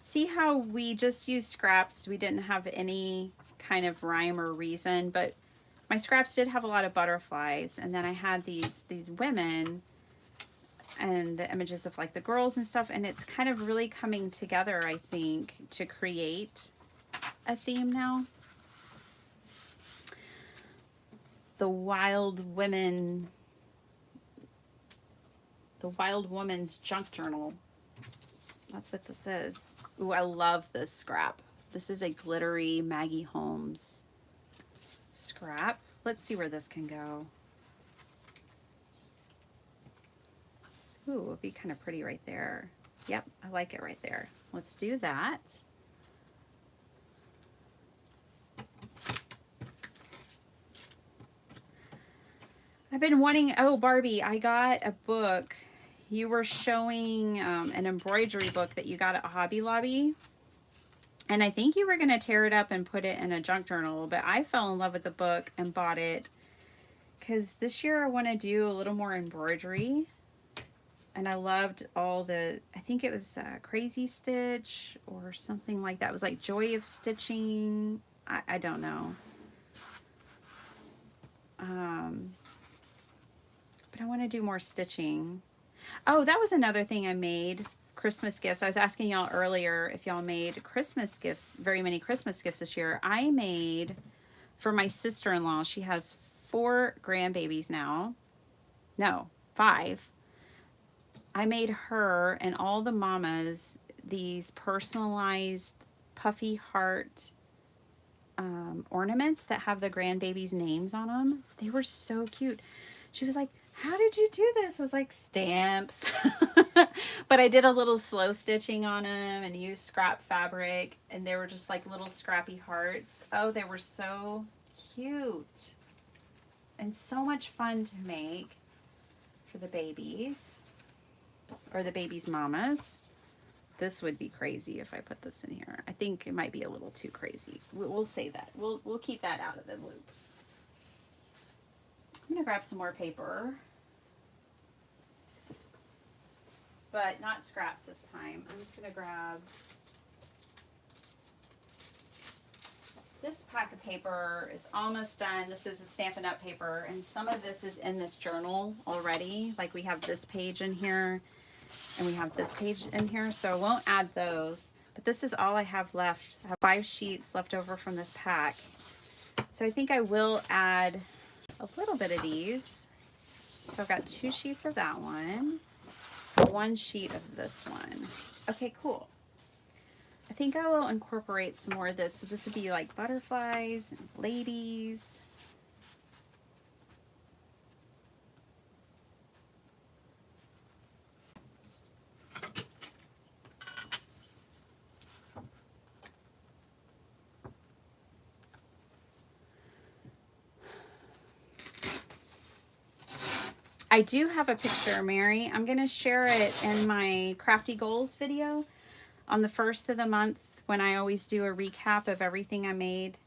See how we just used scraps? We didn't have any kind of rhyme or reason, but my scraps did have a lot of butterflies. And then I had these women and the images of like the girls and stuff. And it's kind of really coming together, I think, to create a theme now. The Wild Women's Junk Journal. That's what this is. Ooh, I love this scrap. This is a glittery Maggie Holmes scrap. Let's see where this can go. Ooh, it'd be kind of pretty right there. Yep, I like it right there. Let's do that. I've been wanting, oh, Barbie, I got a book. You were showing an embroidery book that you got at Hobby Lobby. And I think you were going to tear it up and put it in a junk journal. But I fell in love with the book and bought it. Because this year I want to do a little more embroidery. And I loved all the, I think it was Crazy Stitch or something like that. It was like Joy of Stitching. I don't know. But I want to do more stitching. Oh, that was another thing I made. Christmas gifts. I was asking y'all earlier if y'all made Christmas gifts, very many Christmas gifts this year. I made for my sister-in-law. She has 4 grandbabies now. No, 5. I made her and all the mamas these personalized puffy heart ornaments that have the grandbabies' names on them. They were so cute. She was like, how did you do this? I was like, stamps. But I did a little slow stitching on them and used scrap fabric, and they were just like little scrappy hearts. Oh, they were so cute and so much fun to make for the babies or the babies' mamas. This would be crazy if I put this in here. I think it might be a little too crazy. We'll say that. We'll keep that out of the loop. I'm gonna grab some more paper, but not scraps this time. I'm just gonna grab this pack of paper. Is almost done. This is a Stampin' Up! Paper, and some of this is in this journal already. Like we have this page in here, and we have this page in here, so I won't add those. But this is all I have left. I have 5 sheets left over from this pack. So I think I will add a little bit of these. So I've got 2 sheets of that one, 1 sheet of this one. Okay, cool. I think I will incorporate some more of this. So this would be like butterflies and ladies. I do have a picture, Mary. I'm going to share it in my Crafty Goals video on the first of the month when I always do a recap of everything I made.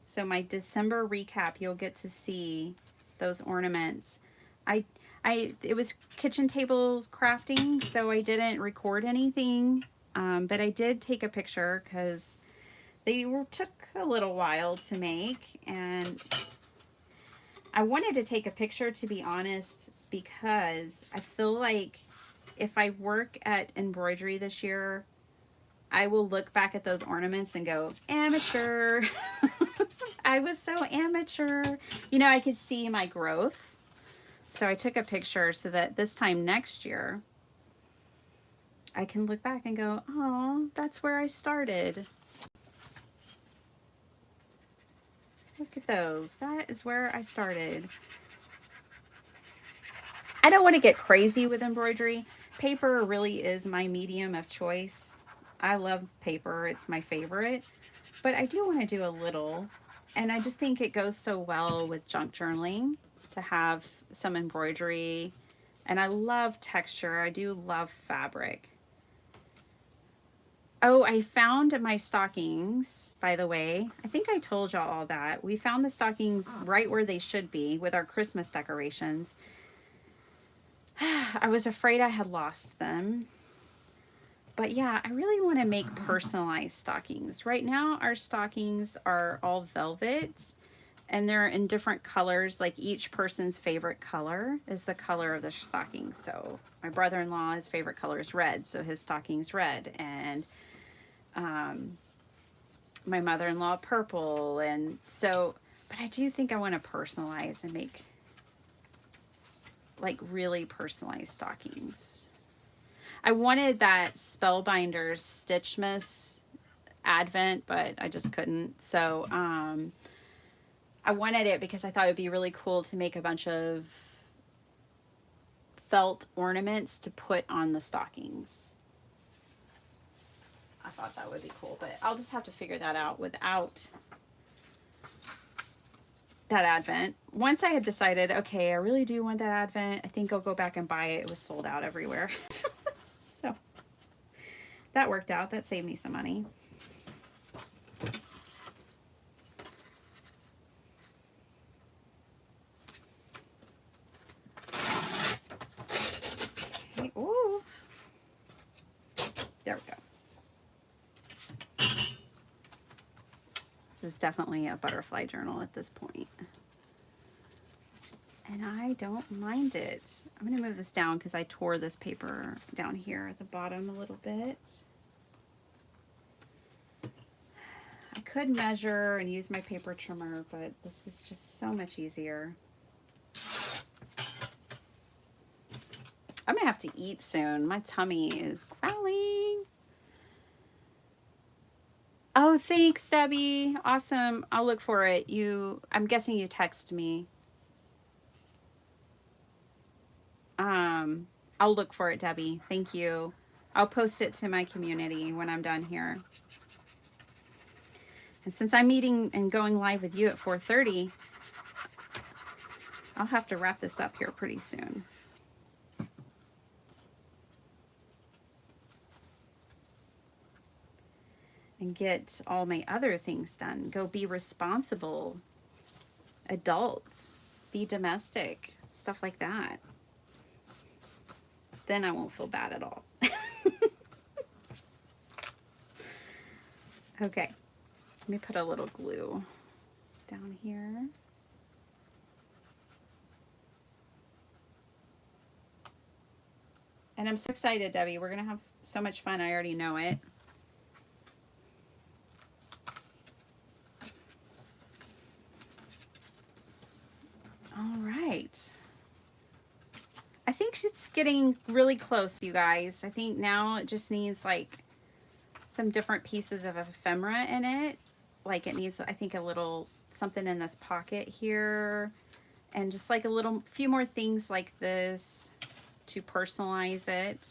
So my December recap, you'll get to see those ornaments. It was kitchen table crafting, so I didn't record anything, but I did take a picture because took a little while to make, and I wanted to take a picture, to be honest, because I feel like if I work at embroidery this year, I will look back at those ornaments and go, amateur. I was so amateur. You know, I could see my growth. So I took a picture so that this time next year, I can look back and go, oh, that's where I started. Look at those. That is where I started. I don't want to get crazy with embroidery. Paper really is my medium of choice. I love paper. It's my favorite. But I do want to do a little. And I just think it goes so well with junk journaling to have some embroidery. And I love texture. I do love fabric. Oh, I found my stockings, by the way. I think I told y'all all that. We found the stockings right where they should be with our Christmas decorations. I was afraid I had lost them. But yeah, I really want to make personalized stockings. Right now, our stockings are all velvet, and they're in different colors. Like each person's favorite color is the color of the stocking. So my brother-in-law, his favorite color is red, so his stocking's red. And my mother-in-law, purple. And so, but I do think I want to personalize and make like really personalized stockings. I wanted that Spellbinders Stitchmas Advent, but I just couldn't. So I wanted it because I thought it'd be really cool to make a bunch of felt ornaments to put on the stockings. I thought that would be cool, but I'll just have to figure that out without that Advent. Once I had decided, okay, I really do want that Advent, I think I'll go back and buy it. It was sold out everywhere. So that worked out. That saved me some money. Okay. Ooh. There we go. This is definitely a butterfly journal at this point. And I don't mind it. I'm going to move this down because I tore this paper down here at the bottom a little bit. I could measure and use my paper trimmer, but this is just so much easier. I'm going to have to eat soon. My tummy is growling. Oh, thanks, Debbie. Awesome. I'll look for it. I'm guessing you text me. I'll look for it, Debbie. Thank you. I'll post it to my community when I'm done here. And since I'm meeting and going live with you at 4:30, I'll have to wrap this up here pretty soon. And get all my other things done. Go be responsible adults. Be domestic. Stuff like that. Then I won't feel bad at all. Okay. Let me put a little glue down here. And I'm so excited, Debbie. We're going to have so much fun. I already know it. All right. I think it's getting really close, you guys. I think now it just needs like some different pieces of ephemera in it. Like it needs, I think, a little something in this pocket here, and just like a little few more things like this to personalize it.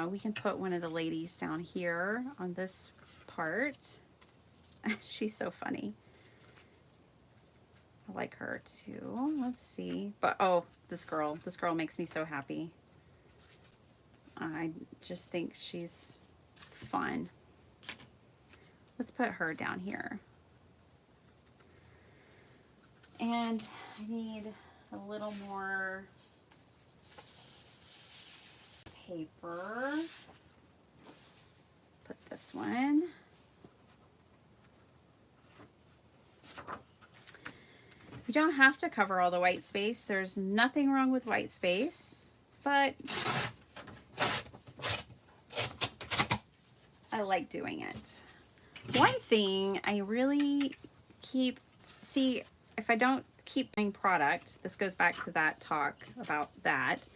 We can put one of the ladies down here on this part. She's so funny. I like her too. Let's see. But oh, this girl makes me so happy. I just think she's fun. Let's put her down here. And I need a little more paper. Put this one. You don't have to cover all the white space. There's nothing wrong with white space, but I like doing it. One thing I really if I don't keep buying product, this goes back to that talk about that,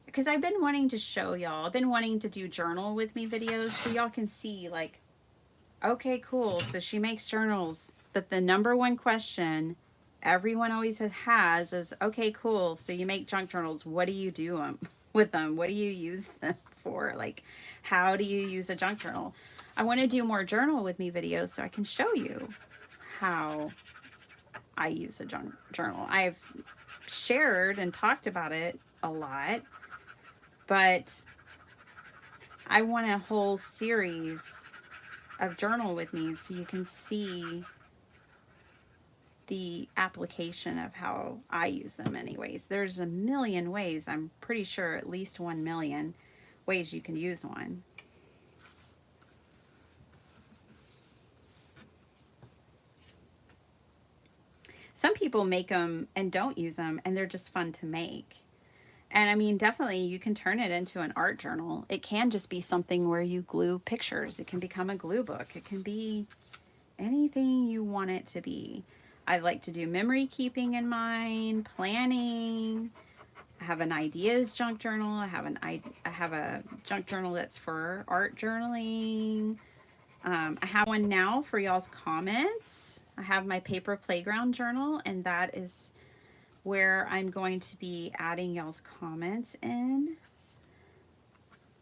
because I've been wanting to show y'all, I've been wanting to do journal with me videos so y'all can see, like, okay, cool, so she makes journals, but the number one question everyone always has is, okay, cool, so you make junk journals, what do you do with them? What do you use them for? Like, how do you use a junk journal? I want to do more journal with me videos so I can show you how I use a junk journal. I've shared and talked about it a lot, but I want a whole series of journal with me so you can see the application of how I use them anyways. There's a million ways, I'm pretty sure at least 1 million ways you can use one. Some people make them and don't use them, and they're just fun to make. And I mean, definitely you can turn it into an art journal. It can just be something where you glue pictures. It can become a glue book. It can be anything you want it to be. I like to do memory keeping in mine, planning. I have an ideas junk journal. I have a junk journal that's for art journaling. I have one now for y'all's comments. I have my paper playground journal, and that is where I'm going to be adding y'all's comments in.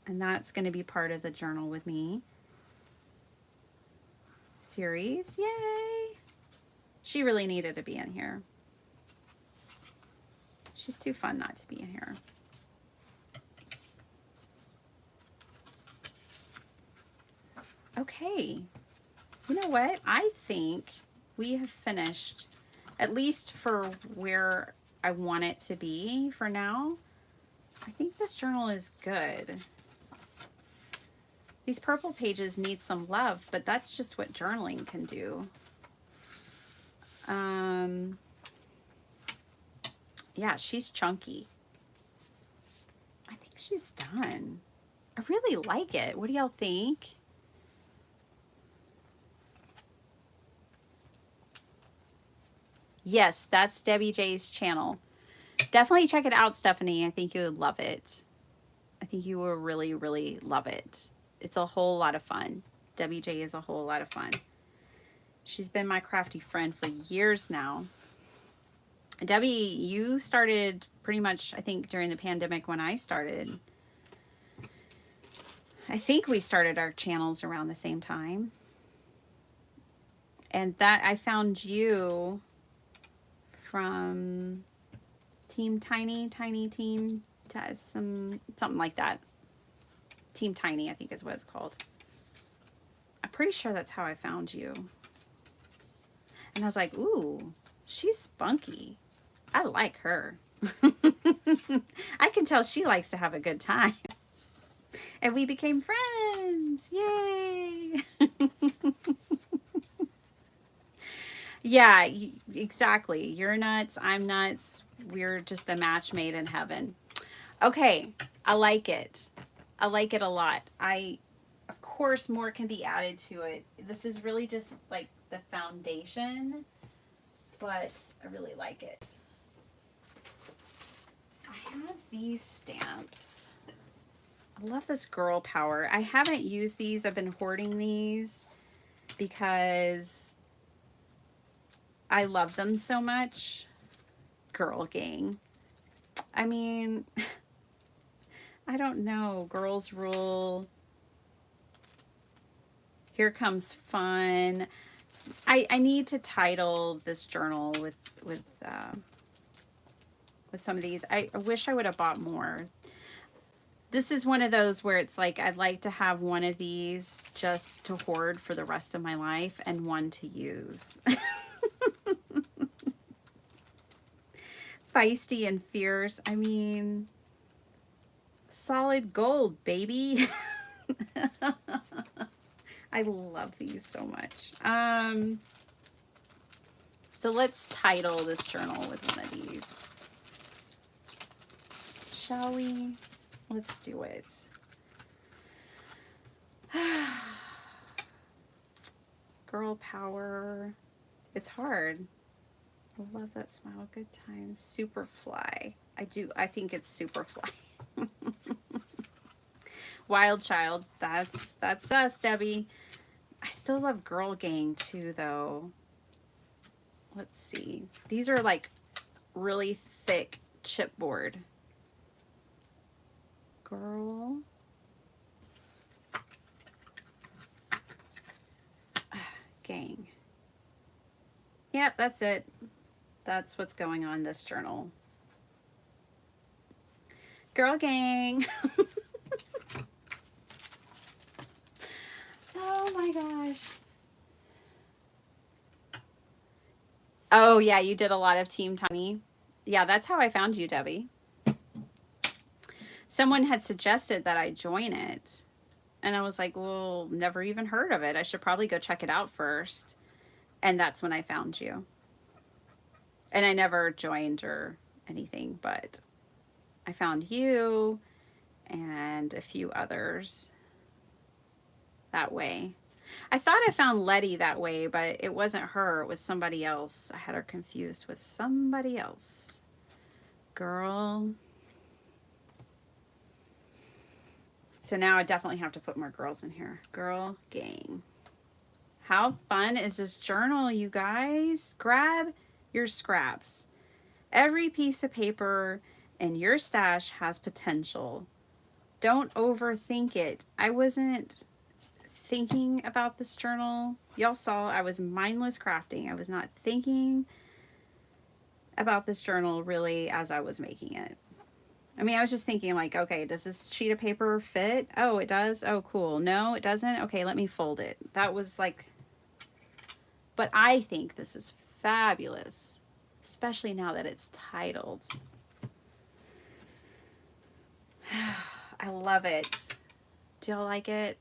And that's going to be part of the journal with me series. Yay! She really needed to be in here. She's too fun not to be in here. Okay. You know what? I think we have finished, at least for where I want it to be for now. I think this journal is good. These purple pages need some love, but that's just what journaling can do. Yeah, she's chunky. I think she's done. I really like it. What do y'all think? Yes, that's Debbie J's channel. Definitely check it out, Stephanie. I think you would love it. I think you will really, really love it. It's a whole lot of fun. Debbie J is a whole lot of fun. She's been my crafty friend for years now. Debbie, you started pretty much, I think, during the pandemic when I started. I think we started our channels around the same time. And that I found you from Team Tiny Team, something like that. Team Tiny, I think is what it's called. I'm pretty sure that's how I found you. And I was like, ooh, she's spunky. I like her. I can tell she likes to have a good time. And we became friends. Yay. Yeah, exactly. You're nuts. I'm nuts. We're just a match made in heaven. Okay. I like it. I like it a lot. Of course, more can be added to it. This is really just like the foundation, but I really like it. I have these stamps. I love this Girl Power. I haven't used these. I've been hoarding these because I love them so much. Girl Gang. I mean, I don't know. Girls Rule. Here Comes Fun. I need to title this journal with some of these. I wish I would have bought more. This is one of those where it's like I'd like to have one of these just to hoard for the rest of my life and one to use. Feisty and fierce. I mean, solid gold, baby. I love these so much. So let's title this journal with one of these. Shall we? Let's do it. Girl Power. It's hard. I love that smile. Good times. Superfly. I think it's Superfly. Wild Child. That's us, Debbie. I still love Girl Gang too, though. Let's see. These are like really thick chipboard. Girl Gang. Yep, that's it. That's what's going on in this journal. Girl Gang. Oh my gosh. Oh yeah, you did a lot of Team Tiny. Yeah, that's how I found you, Debbie. Someone had suggested that I join it. And I was like, well, never even heard of it. I should probably go check it out first. And that's when I found you. And I never joined or anything, but I found you and a few others that way. I thought I found Letty that way, but it wasn't her. It was somebody else. I had her confused with somebody else. Girl. So now I definitely have to put more girls in here. Girl Gang. How fun is this journal, you guys? Grab your scraps. Every piece of paper in your stash has potential. Don't overthink it. I wasn't thinking about this journal. Y'all saw I was mindless crafting. I was not thinking about this journal really as I was making it. I mean, I was just thinking like, okay, does this sheet of paper fit? Oh, it does? Oh, cool. No, it doesn't? Okay, let me fold it. That was like, but I think this is fabulous, especially now that it's titled. I love it. Do y'all like it?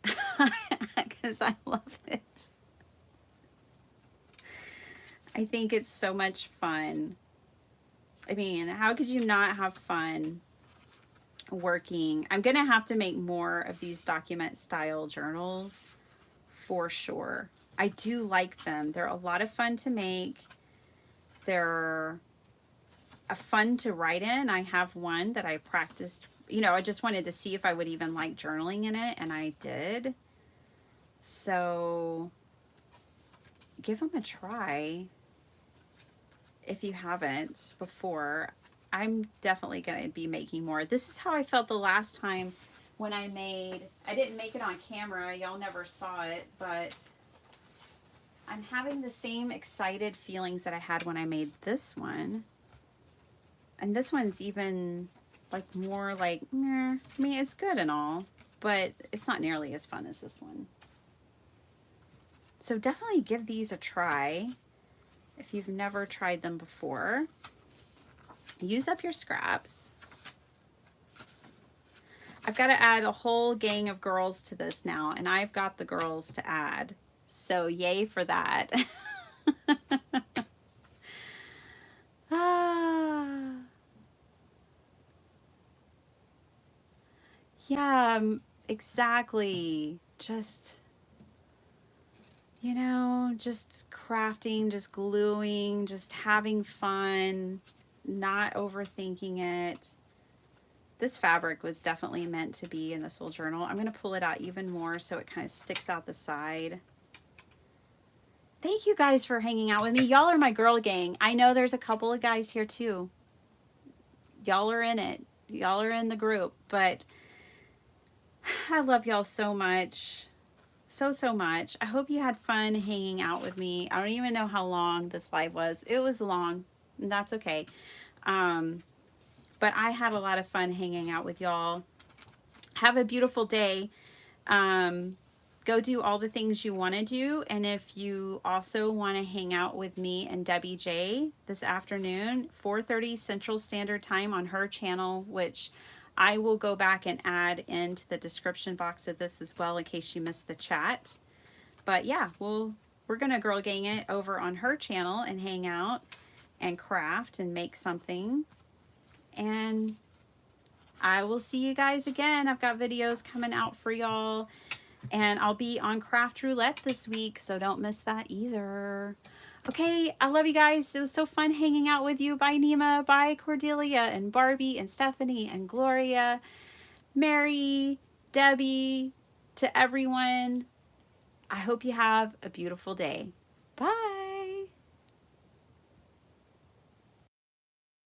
Because I love it. I think it's so much fun. I mean, how could you not have fun working? I'm going to have to make more of these document style journals for sure. I do like them. They're a lot of fun to make. They're fun to write in. I have one that I practiced. You know, I just wanted to see if I would even like journaling in it, and I did. So give them a try if you haven't before. I'm definitely going to be making more. This is how I felt the last time when I didn't make it on camera. Y'all never saw it, but I'm having the same excited feelings that I had when I made this one. And this one's even like more like, meh. I mean, it's good and all, but it's not nearly as fun as this one. So definitely give these a try if you've never tried them before. Use up your scraps. I've got to add a whole gang of girls to this now, and I've got the girls to add. So yay for that. Ah. Yeah, exactly. Just, you know, just crafting, just gluing, just having fun, not overthinking it. This fabric was definitely meant to be in this little journal. I'm going to pull it out even more so it kind of sticks out the side. Thank you guys for hanging out with me. Y'all are my girl gang. I know there's a couple of guys here too. Y'all are in it. Y'all are in the group. But I love y'all so much. So much. I hope you had fun hanging out with me. I don't even know how long this live was. It was long, and that's okay. But I had a lot of fun hanging out with y'all. Have a beautiful day. Go do all the things you want to do. And if you also want to hang out with me and Debbie J this afternoon, 4:30 Central Standard Time on her channel, which I will go back and add into the description box of this as well in case you missed the chat. But yeah, we're going to girl gang it over on her channel and hang out and craft and make something. And I will see you guys again. I've got videos coming out for y'all. And I'll be on Craft Roulette this week, so don't miss that either. Okay, I love you guys. It was so fun hanging out with you. Bye, Nima. Bye, Cordelia and Barbie and Stephanie and Gloria, Mary, Debbie, to everyone. I hope you have a beautiful day. Bye.